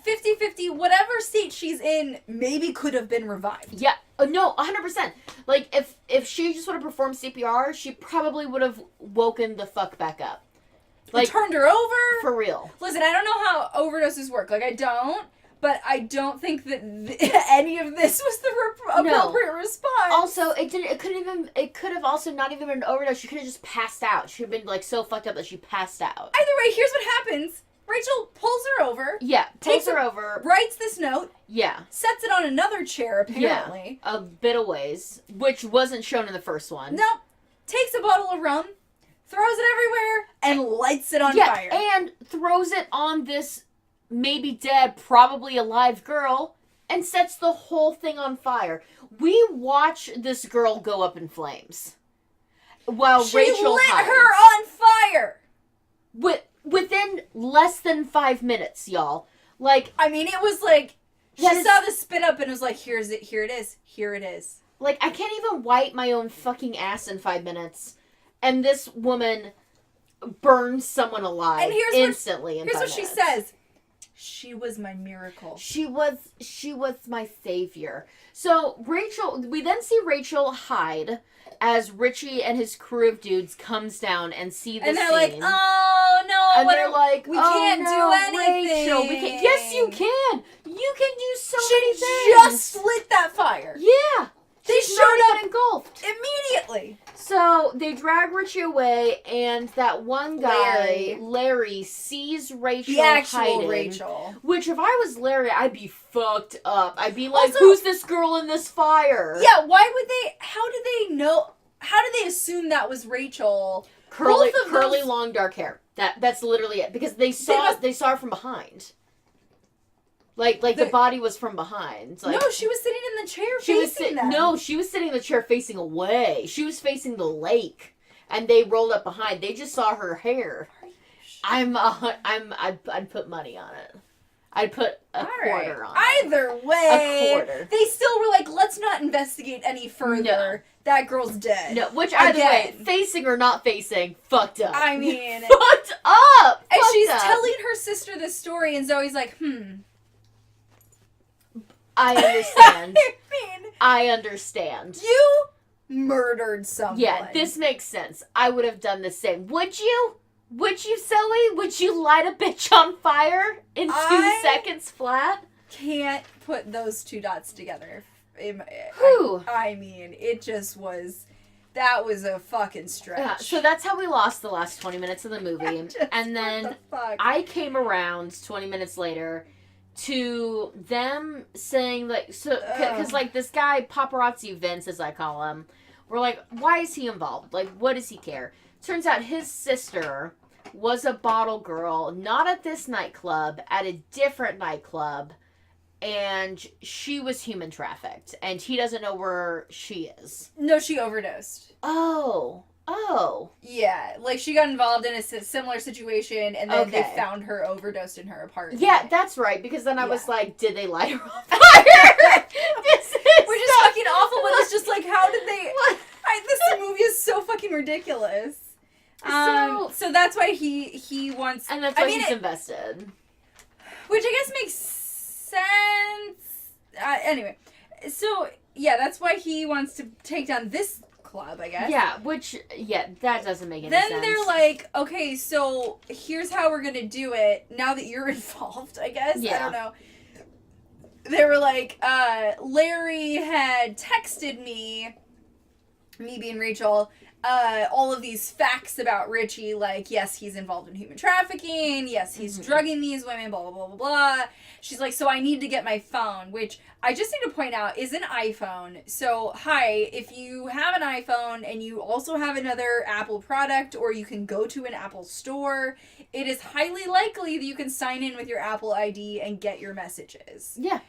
50-50, whatever seat she's in maybe could have been revived.
Yeah. No, 100%. Like, if she just would have performed CPR, she probably would have woken the fuck back up.
Like, turned her over?
For real.
Listen, I don't know how overdoses work. Like, I don't. But I don't think that any of this was the appropriate response.
Also, it could have also not even been an overdose. She could have just passed out. She would have been, so fucked up that she passed out.
Either way, here's what happens. Rachel pulls her over.
Yeah, takes her over.
Writes this note.
Yeah.
Sets it on another chair, apparently.
Yeah, a bit of ways, which wasn't shown in the first one.
No. Takes a bottle of rum, throws it everywhere, and lights it on fire.
And throws it on this maybe dead, probably alive girl, and sets the whole thing on fire. We watch this girl go up in flames. While Rachel
lit
hides.
her on fire!
Within less than 5 minutes, y'all. Like,
I mean, it was like, she saw the spit up and was like, here it is.
Like, I can't even wipe my own fucking ass in 5 minutes. And this woman burns someone alive instantly in 5 minutes.
Here's what she says. She was my miracle.
She was my savior. So we then see Rachel hide as Richie and his crew of dudes comes down and see the scene.
And they're like, oh no,
and they're like,
we can't do anything.
Rachel, we can't. Yes, you can. You can do so many things.
She just lit that fire.
Yeah.
They
She's
showed
not
up
even engulfed.
immediately.
So they drag Richie away, and that one guy, Larry sees Rachel
the actual
hiding.
Rachel.
Which, if I was Larry, I'd be fucked up. I'd be like,
Also,
who's this girl in this fire?
Yeah, why would they? How did they know? How did they assume that was Rachel?
Curly, long, dark hair. That's literally it. Because they saw her from behind. Like the body was from behind. Like,
no, she was sitting in the chair facing them.
No, she was sitting in the chair facing away. She was facing the lake, and they rolled up behind. They just saw her hair. I'd put money on it. I'd put a quarter on it.
Either way,
a quarter.
They still were like, let's not investigate any further. No. That girl's dead.
No, which either way, facing or not facing, fucked up.
I mean,
fucked up.
And she's telling her sister this story, and Zoe's like,
I understand.
I
understand.
You murdered someone.
Yeah, this makes sense. I would have done the same. Would you? Would you, Zoe? Would you light a bitch on fire in 2 seconds flat?
Can't put those two dots together. I mean, it just was... That was a fucking stretch.
Yeah, so that's how we lost the last 20 minutes of the movie. And then I came around 20 minutes later to them saying, like, so, because, like, this guy, Paparazzi Vince, as I call him, we're like, why is he involved? Like, what does he care? Turns out his sister was a bottle girl, not at this nightclub, at a different nightclub, and she was human trafficked, and he doesn't know where she is.
No, she overdosed.
Oh.
Yeah, like she got involved in a similar situation, and then they found her overdosed in her apartment.
Yeah, that's right, because then I was like, did they light her on fire?
Which is fucking awful, but it's just like, how did they... this movie is so fucking ridiculous. So that's why he wants...
And that's why he's invested.
Which I guess makes sense. Anyway, so, yeah, that's why he wants to take down this club, I guess.
Yeah, that doesn't make any sense.
Then they're like, okay, so here's how we're gonna do it now that you're involved, I guess. Yeah. I don't know. They were like, Larry had texted me being Rachel, all of these facts about Richie, like, yes, he's involved in human trafficking, yes, he's drugging these women, blah, blah, blah, blah, blah. She's like, so I need to get my phone, which I just need to point out is an iPhone. So, hi, if you have an iPhone and you also have another Apple product, or you can go to an Apple store, it is highly likely that you can sign in with your Apple ID and get your messages.
Yeah.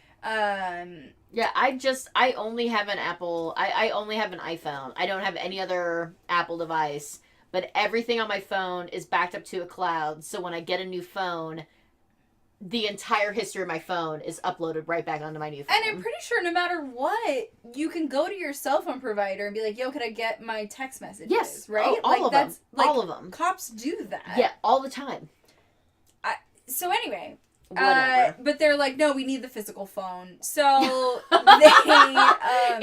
Yeah, I only have an Apple, I only have an iPhone. I don't have any other Apple device, but everything on my phone is backed up to a cloud, so when I get a new phone, the entire history of my phone is uploaded right back onto my new phone.
And I'm pretty sure no matter what, you can go to your cell phone provider and be like, yo, can I get my text messages?
Yes.
Right?
All of them. All of them.
Cops do that.
Yeah, all the time.
So anyway...
Whatever.
But they're like, no, we need the physical phone. So they...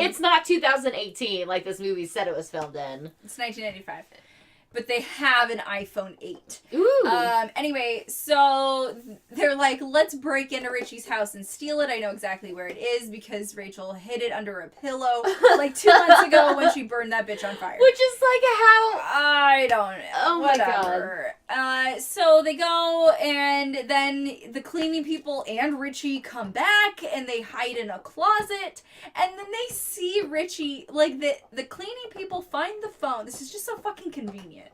it's not 2018 like this movie said it was filmed in.
It's 1995. But they have an iPhone 8.
Ooh.
Anyway, so they're like, let's break into Richie's house and steal it. I know exactly where it is because Rachel hid it under a pillow like 2 months ago when she burned that bitch on fire.
Which is like how...
I don't know.
Oh
Whatever.
my God.
So they go, and then the cleaning people and Richie come back, and they hide in a closet, and then they see Richie, like, the cleaning people find the phone. This is just so fucking convenient.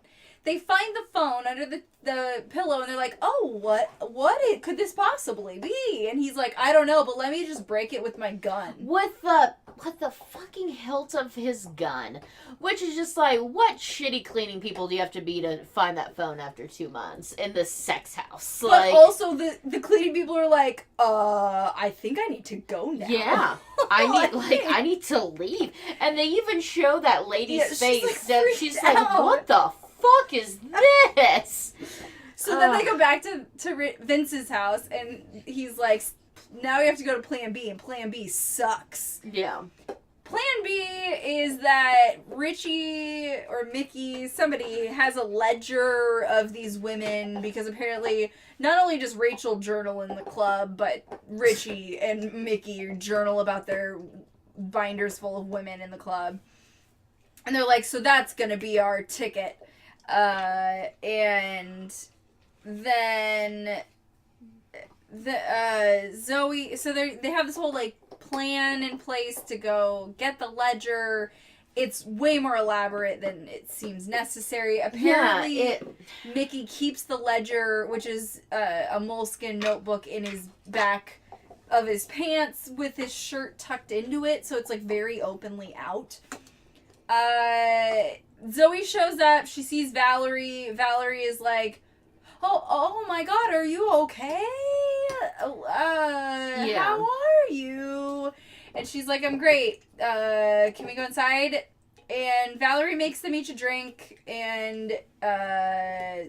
They find the phone under the pillow, and they're like, oh, what could this possibly be? And he's like, I don't know, but let me just break it with my gun.
With the fucking hilt of his gun. Which is just like, what shitty cleaning people do you have to be to find that phone after 2 months in this sex house?
But
like,
also, the cleaning people are like, I think I need to go now.
Yeah. I need to leave. And they even show that lady's face.
She's like
what the fuck is this?
So then they go back to Vince's house, and he's like, now we have to go to Plan B, and Plan B sucks.
Yeah.
Plan B is that Richie or Mickey, somebody, has a ledger of these women because apparently not only does Rachel journal in the club, but Richie and Mickey journal about their binders full of women in the club. And they're like, so that's gonna be our ticket. And then Zoe, so they have this whole like plan in place to go get the ledger. It's way more elaborate than it seems necessary. Apparently, Mickey keeps the ledger, which is a moleskin notebook, in his back of his pants with his shirt tucked into it, so it's like very openly out. Zoe shows up. She sees Valerie. Valerie is like, oh my God, are you okay? How are you? And she's like, I'm great. Can we go inside? And Valerie makes them each a drink, and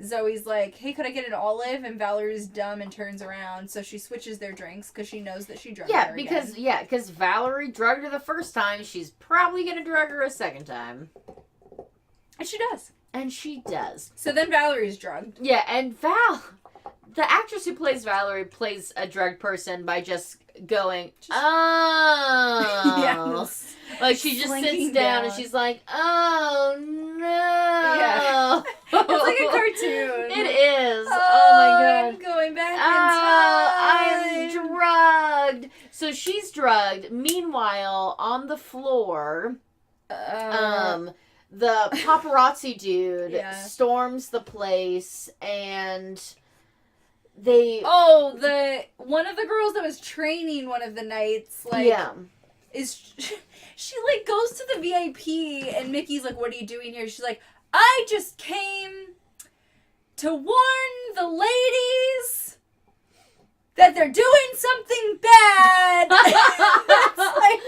Zoe's like, hey, could I get an olive? And Valerie's dumb and turns around, so she switches their drinks because she knows that she drugged her again.
because Valerie drugged her the first time. She's probably gonna drug her a second time.
And she does.
And she does.
So then Valerie's drugged.
Yeah, and the actress who plays Valerie plays a drugged person by just going, oh.
Yes.
Like, she just sits down and she's like, oh, no.
Yeah. It's like a cartoon.
It is. Oh my God.
I'm going back
I'm
in time.
drugged. So she's drugged. Meanwhile, on the floor, the paparazzi dude storms the place, and they...
Oh, one of the girls that was training one of the nights, like...
Yeah.
She like goes to the VIP, and Mickey's like, what are you doing here? She's like, I just came to warn the ladies that they're doing something bad. It's like,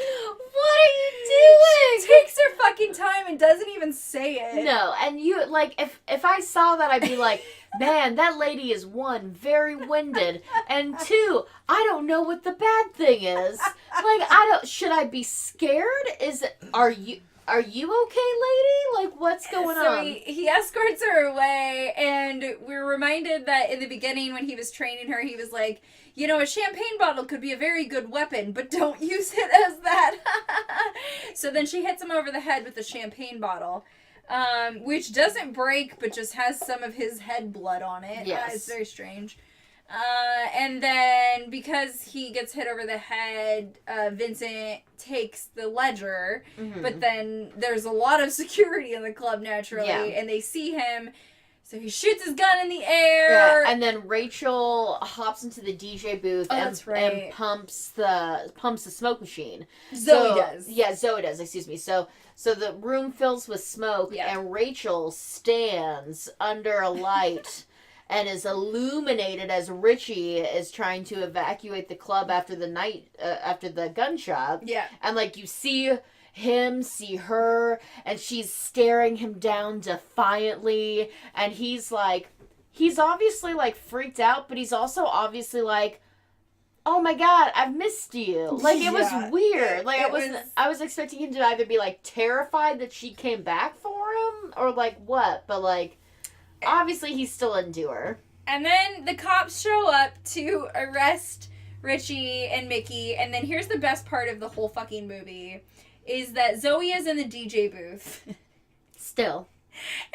what are you doing? She takes her fucking time and doesn't even say it.
No, and you, like, if I saw that, I'd be like, man, that lady is, one, very winded, and two, I don't know what the bad thing is. Like, should I be scared? Are you okay, lady? Like, what's going on?
He escorts her away, and we're reminded that in the beginning when he was training her, he was like, you know, a champagne bottle could be a very good weapon, but don't use it as that. So then she hits him over the head with the champagne bottle, which doesn't break, but just has some of his head blood on it.
Yes.
It's very strange. And then because he gets hit over the head, Vincent takes the ledger, but then there's a lot of security in the club naturally, and they see him, so he shoots his gun in the air.
Yeah, and then Rachel hops into the DJ booth and pumps the smoke machine.
Zoe does.
Yeah, Zoe does, excuse me. So the room fills with smoke, and Rachel stands under a light and is illuminated as Richie is trying to evacuate the club after the gunshot. Yeah. And, like, you see him, see her, and she's staring him down defiantly, and he's obviously, like, freaked out, but he's also obviously like, oh my God, I've missed you. Like, it was weird. Like, I was expecting him to either be, like, terrified that she came back for him, or, like, what, but, like, obviously, he's still into her.
And then the cops show up to arrest Richie and Mickey. And then here's the best part of the whole fucking movie, is that Zoe is in the DJ booth.
Still.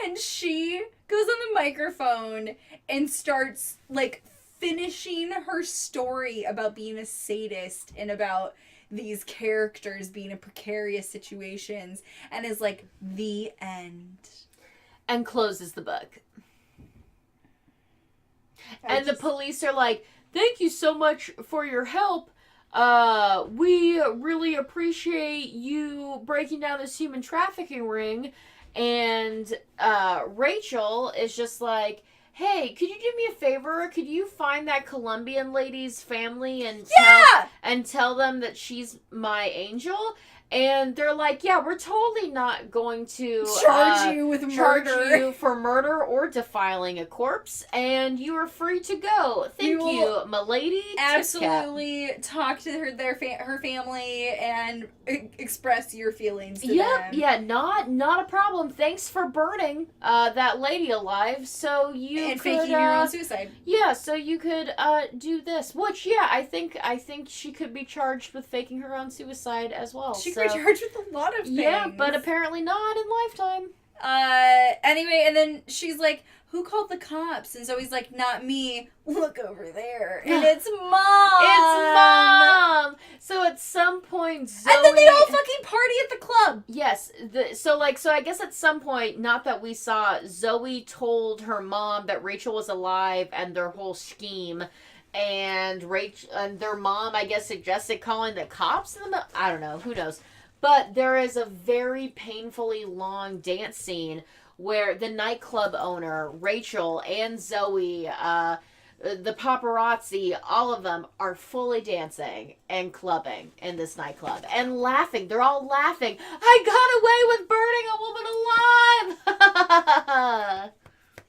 And she goes on the microphone and starts, like, finishing her story about being a sadist and about these characters being in precarious situations. And is like, the end.
And closes the book. And the police are like, thank you so much for your help. We really appreciate you breaking down this human trafficking ring. And Rachel is just like, hey, could you do me a favor? Could you find that Colombian lady's family and tell them that she's my angel? And they're like, yeah, we're totally not going to
charge you with
charge
murder.
you for murder or defiling a corpse, and you are free to go. Thank you, milady.
Absolutely talk to her family and express your feelings to them.
Yeah, not a problem. Thanks for burning that lady alive, so you
and
could,
faking your own suicide.
Yeah, so you could do this. Which, yeah, I think she could be charged with faking her own suicide as well.
She could be charged with a lot of things.
Yeah, but apparently not in Lifetime.
Anyway, and then she's like, who called the cops? And Zoe's like, not me. Look over there. And it's Mom.
It's Mom. So at some point, Zoe...
And then they all fucking party at the club.
Yes. So I guess at some point, not that we saw, Zoe told her mom that Rachel was alive and their whole scheme. And their mom, I guess, suggested calling the cops in the middle. I don't know. Who knows? But there is a very painfully long dance scene where the nightclub owner, Rachel, and Zoe, the paparazzi, all of them are fully dancing and clubbing in this nightclub. And laughing. They're all laughing. I got away with burning a woman alive!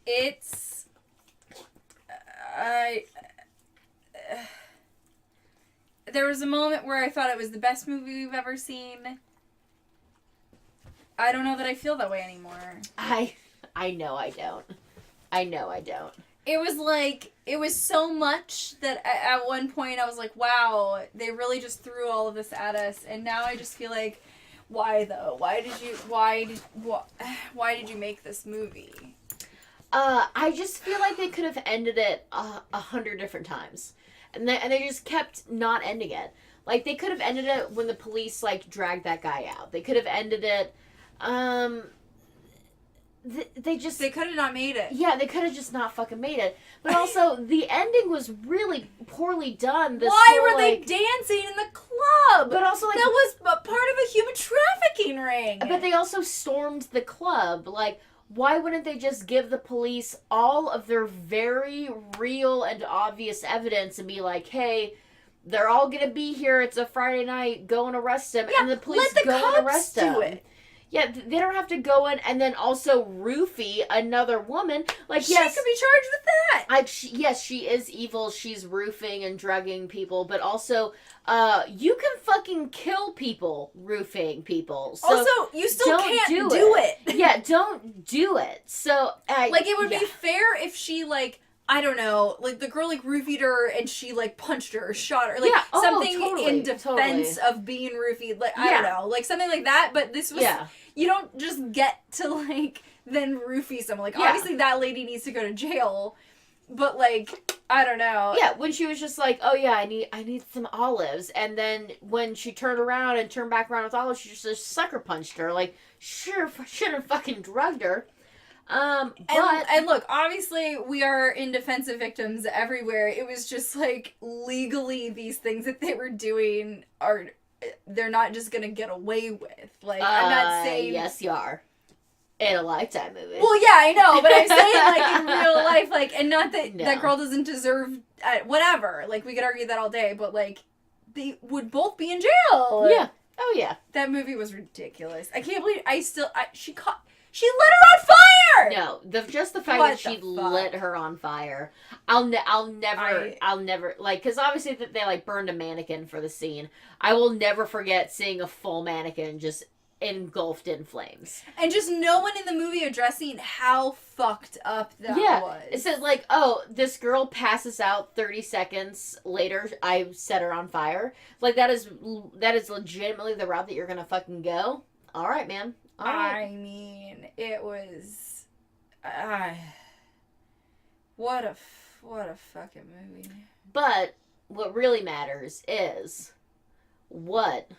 It's... there was a moment where I thought it was the best movie we've ever seen. I don't know that I feel that way anymore.
I know I don't.
It was like, it was so much that at one point I was like, wow, they really just threw all of this at us. And now I just feel like, why though? Why did you make this movie?
I just feel like they could have ended it 100 different times. And they just kept not ending it. Like, they could have ended it when the police, like, dragged that guy out. They could have ended it, they could have
not made it.
Yeah, they could have just not fucking made it. But also, the ending was really poorly done.
Why were they dancing in the club?
But also, like...
That was a part of a human trafficking ring.
But they also stormed the club. Like... Why wouldn't they just give the police all of their very real and obvious evidence and be like, hey, they're all going to be here. It's a Friday night. Go and arrest them.
Yeah,
and the police go and arrest them. Do it. Yeah, they don't have to go in and then also roofie another woman. Like,
she could be charged with that.
Yes, she is evil. She's roofing and drugging people. But also, you can fucking kill people roofing people. So
also, you still can't do it.
Yeah, don't do it. So,
like, it would be fair if she, like, I don't know, like, the girl, like, roofied her and she, like, punched her or shot her. Like, something in defense of being roofied. Like, I don't know. Like, something like that. But this was... Yeah. You don't just get to, like, then roofie someone. Like, obviously that lady needs to go to jail. But, like, I don't know.
Yeah, when she was just like, oh, yeah, I need some olives. And then when she turned around and turned back around with olives, she just sucker punched her. Like, sure, should have fucking drugged her. And
look, obviously we are indefensive victims everywhere. It was just, like, legally these things that they were doing they're not just gonna get away with. Like, I'm not saying...
Yes, you are. In a Lifetime movie.
Well, yeah, I know, but I'm saying, like, in real life, like, and not that that girl doesn't deserve... whatever. Like, we could argue that all day, but, like, they would both be in jail.
Yeah. Oh, yeah.
That movie was ridiculous. I can't believe she lit her on fire!
No, just the fact that she lit her on fire. I'll never, like, because obviously they, like, burned a mannequin for the scene. I will never forget seeing a full mannequin just engulfed in flames.
And just no one in the movie addressing how fucked up that was.
It said, like, oh, this girl passes out 30 seconds later, I set her on fire. Like, that is legitimately the route that you're gonna fucking go. All right, man. All right.
I mean, it was... what a fucking movie.
But what really matters is what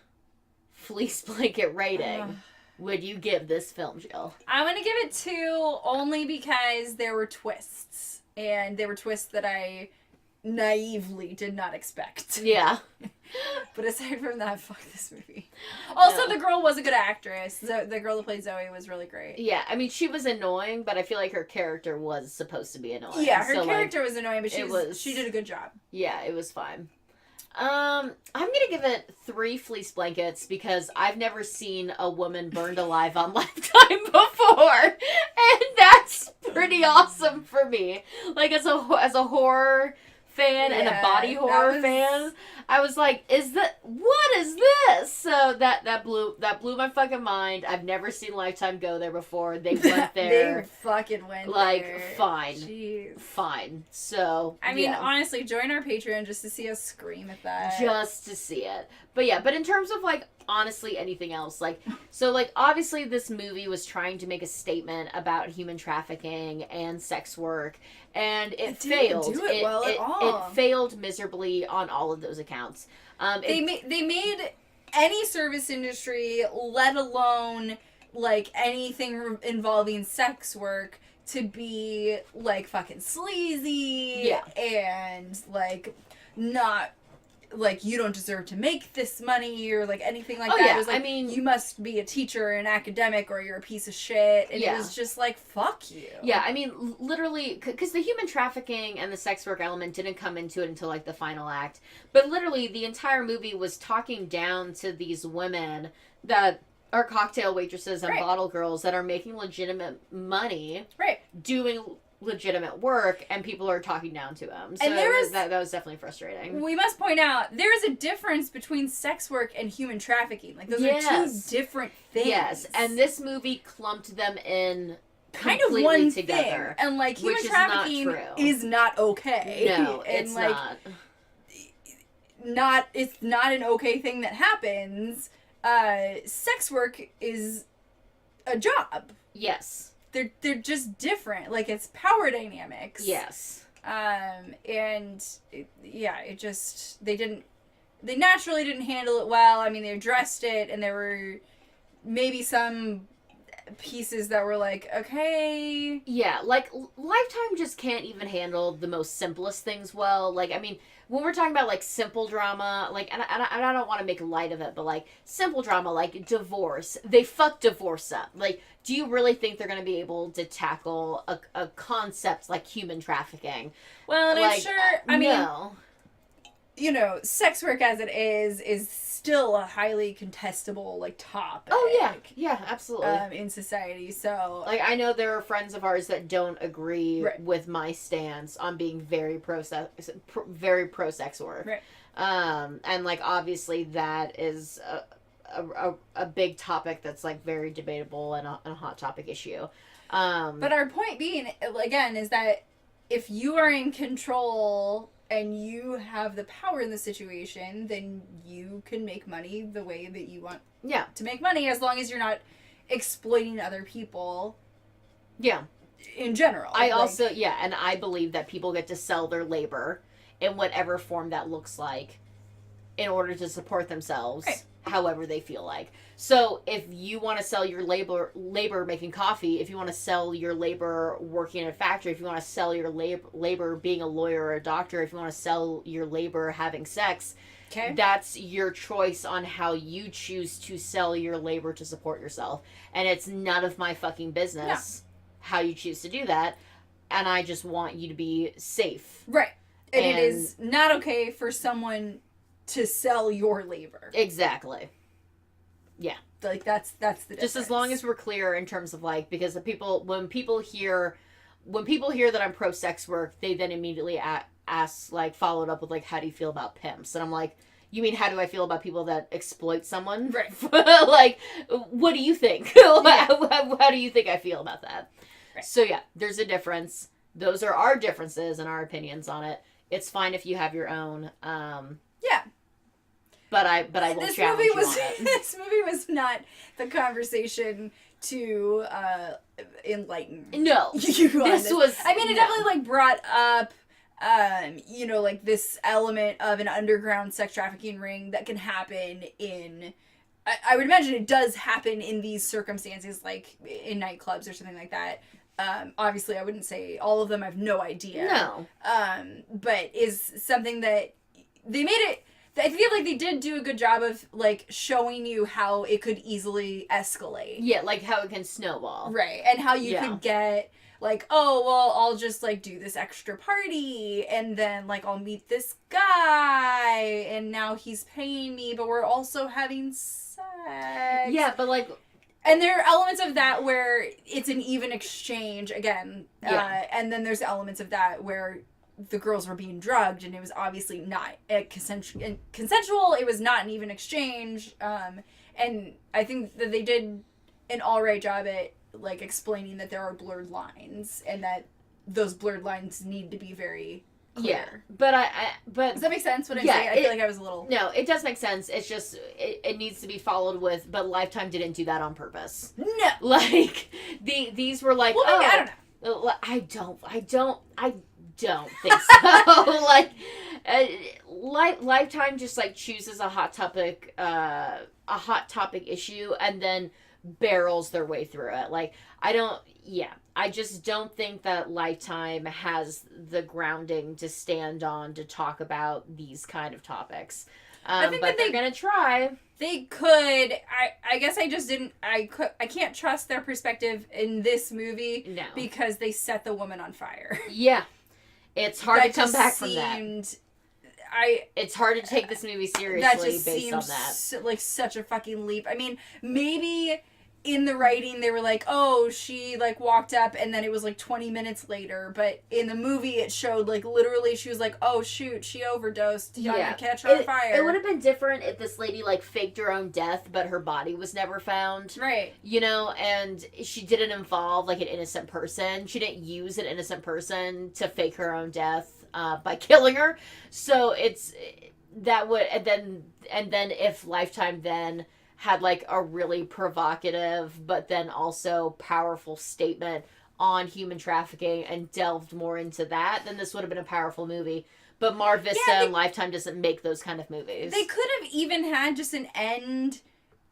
fleece blanket rating would you give this film, Jill?
I'm going to give it 2 only because there were twists. And they were twists that I naively did not expect.
Yeah.
But aside from that, fuck this movie. Also, the girl was a good actress. The girl that played Zoe was really great.
Yeah, I mean, she was annoying, but I feel like her character was supposed to be annoying.
Yeah, her character was annoying, but she did a good job.
Yeah, it was fine. I'm gonna give it 3 fleece blankets because I've never seen a woman burned alive on Lifetime before, and that's pretty awesome for me. Like as a horror fan and a body horror fan, I was like, what is this? So that blew my fucking mind. I've never seen Lifetime go there before. They went there.
They fucking went
like
there.
fine.
Jeez.
Fine. So
I mean, honestly, join our Patreon just to see us scream at that.
Just to see it. But yeah, but in terms of like honestly anything else, like so like obviously this movie was trying to make a statement about human trafficking and sex work, and it failed.
Didn't do it well at all.
It failed miserably on all of those accounts.
They made any service industry, let alone like anything involving sex work, to be like fucking sleazy and like not like you don't deserve to make this money or like anything like that.
Yeah.
It was like,
I mean,
you must be a teacher or an academic or you're a piece of shit. And it was just like, fuck you.
Yeah, I mean, literally, because the human trafficking and the sex work element didn't come into it until like the final act. But literally, the entire movie was talking down to these women that are cocktail waitresses and bottle girls that are making legitimate money doing legitimate work, and people are talking down to them. So and that was definitely frustrating.
We must point out there's a difference between sex work and human trafficking. Like those are two different things.
Yes, and this movie clumped them in
kind of one
together,
thing. And like human trafficking is not okay.
No, it's like,
not. It's not an okay thing that happens. Sex work is a job.
Yes.
They're just different. Like, it's power dynamics.
Yes.
And they naturally didn't handle it well. I mean, they addressed it, and there were maybe some pieces that were like, okay.
Yeah, like, Lifetime just can't even handle the most simplest things well. Like, I mean, when we're talking about, like, simple drama, like, and I don't want to make light of it, but, like, simple drama, like, divorce, they fuck divorce up. Like, do you really think they're going to be able to tackle a concept like human trafficking?
Well, and
like,
I'm sure, I mean, you know, sex work as it is still a highly contestable, like, topic.
Oh, yeah. Yeah, absolutely.
In society, so.
Like, I know there are friends of ours that don't agree with my stance on being very pro-sex work.
Right.
And, like, obviously that is a big topic that's like very debatable and a hot topic issue.
But our point being, again, is that if you are in control and you have the power in the situation, then you can make money the way that you want to make money, as long as you're not exploiting other people.
Yeah.
In general.
And I believe that people get to sell their labor in whatever form that looks like in order to support themselves.
Right.
However they feel like. So if you want to sell your labor making coffee, if you want to sell your labor working in a factory, if you want to sell your labor being a lawyer or a doctor, if you want to sell your labor having sex, that's your choice on how you choose to sell your labor to support yourself. And it's none of my fucking business how you choose to do that. And I just want you to be safe.
Right. And it is not okay for someone to sell your labor.
Exactly. Yeah.
Like, that's the difference.
Just as long as we're clear in terms of, like, because when people hear that I'm pro sex work, they then immediately ask, like, followed up with, like, how do you feel about pimps? And I'm like, you mean, how do I feel about people that exploit someone?
Right.
Like, what do you think? How do you think I feel about that? Right. So, yeah, there's a difference. Those are our differences and our opinions on it. It's fine if you have your own. But I won't challenge you on it.
This movie was not the conversation to enlighten.
No.
You
this was.
I mean, it definitely like brought up, you know, like this element of an underground sex trafficking ring that can happen in. I would imagine it does happen in these circumstances, like in nightclubs or something like that. Obviously, I wouldn't say all of them. I have no idea.
No.
But is something that they made it. I feel like they did do a good job of, like, showing you how it could easily escalate.
Yeah, like how it can snowball.
Right, and how you could get, like, oh, well, I'll just, like, do this extra party, and then, like, I'll meet this guy, and now he's paying me, but we're also having sex.
Yeah, but, like...
And there are elements of that where it's an even exchange, again.
Yeah.
And then there's elements of that where the girls were being drugged, and it was obviously not consensual. It was not an even exchange. And I think that they did an alright job at, like, explaining that there are blurred lines, and that those blurred lines need to be very clear.
Yeah, but
does that make sense? What I'm saying? I feel like I was a little...
No, it does make sense. It's just it needs to be followed with. But Lifetime didn't do that on purpose.
No,
like these were like,
well, maybe, I don't know.
I don't think so. Lifetime just like chooses a hot topic issue and then barrels their way through it. Like I just don't think that Lifetime has the grounding to stand on to talk about these kind of topics. I think but they're gonna try.
They could. I guess I just didn't. I can't trust their perspective in this movie.
No,
because they set the woman on fire.
Yeah, it's hard to come back from that. It's hard to take this movie seriously based on that.
Like such a fucking leap. I mean, maybe in the writing they were like, oh, she like walked up and then it was like 20 minutes later, but in the movie it showed like literally she was like, oh shoot, she overdosed, I'm gonna catch her on fire.
It would have been different if this lady like faked her own death but her body was never found,
right?
You know, and she didn't involve like an innocent person. She didn't use an innocent person to fake her own death by killing her. So it's that would and then if Lifetime then had like a really provocative but then also powerful statement on human trafficking and delved more into that, then this would have been a powerful movie. But Mar Vista and Lifetime doesn't make those kind of movies.
They could have even had just an end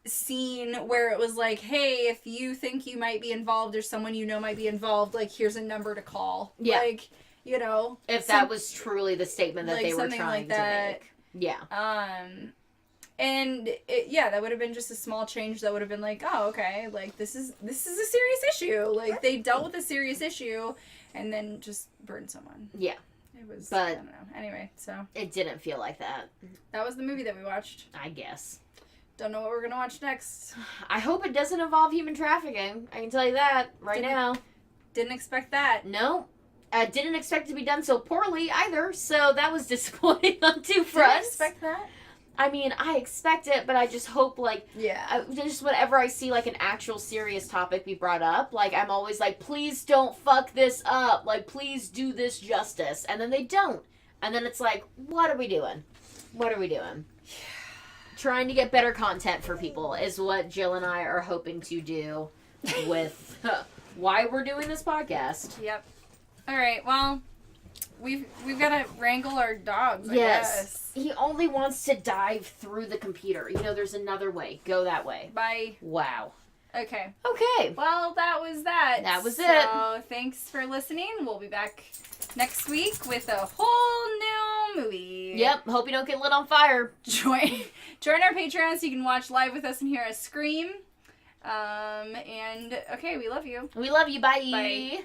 scene where it was like, hey, if you think you might be involved or someone you know might be involved, like, here's a number to call.
Yeah.
Like, you know.
If that was truly the statement that
like
they were trying to make. Yeah.
And that would have been just a small change that would have been like, oh, okay, like this is a serious issue. Like they dealt with a serious issue and then just burned someone.
Yeah.
It was,
but
I don't know. Anyway, so.
It didn't feel like that.
That was the movie that we watched.
I guess.
Don't know what we're going to watch next.
I hope it doesn't involve human trafficking. I can tell you that now.
Didn't expect that.
No. I didn't expect it to be done so poorly either, so that was disappointing on two fronts.
Didn't expect that?
I mean, I expect it, but I just hope, like, just whenever I see, like, an actual serious topic be brought up, like, I'm always like, please don't fuck this up. Like, please do this justice. And then they don't. And then it's like, what are we doing? What are we doing? Trying to get better content for people is what Jill and I are hoping to do with why we're doing this podcast.
Yep. All right, well, we've got to wrangle our dogs, I guess.
He only wants to dive through the computer. You know, there's another way. Go that way.
Bye.
Wow.
Okay.
Well,
that was that.
That was it.
So, thanks for listening. We'll be back next week with a whole new movie.
Yep. Hope you don't get lit on fire.
Join our Patreon so you can watch live with us and hear us scream. And, okay, we love you.
We love you. Bye.
Bye.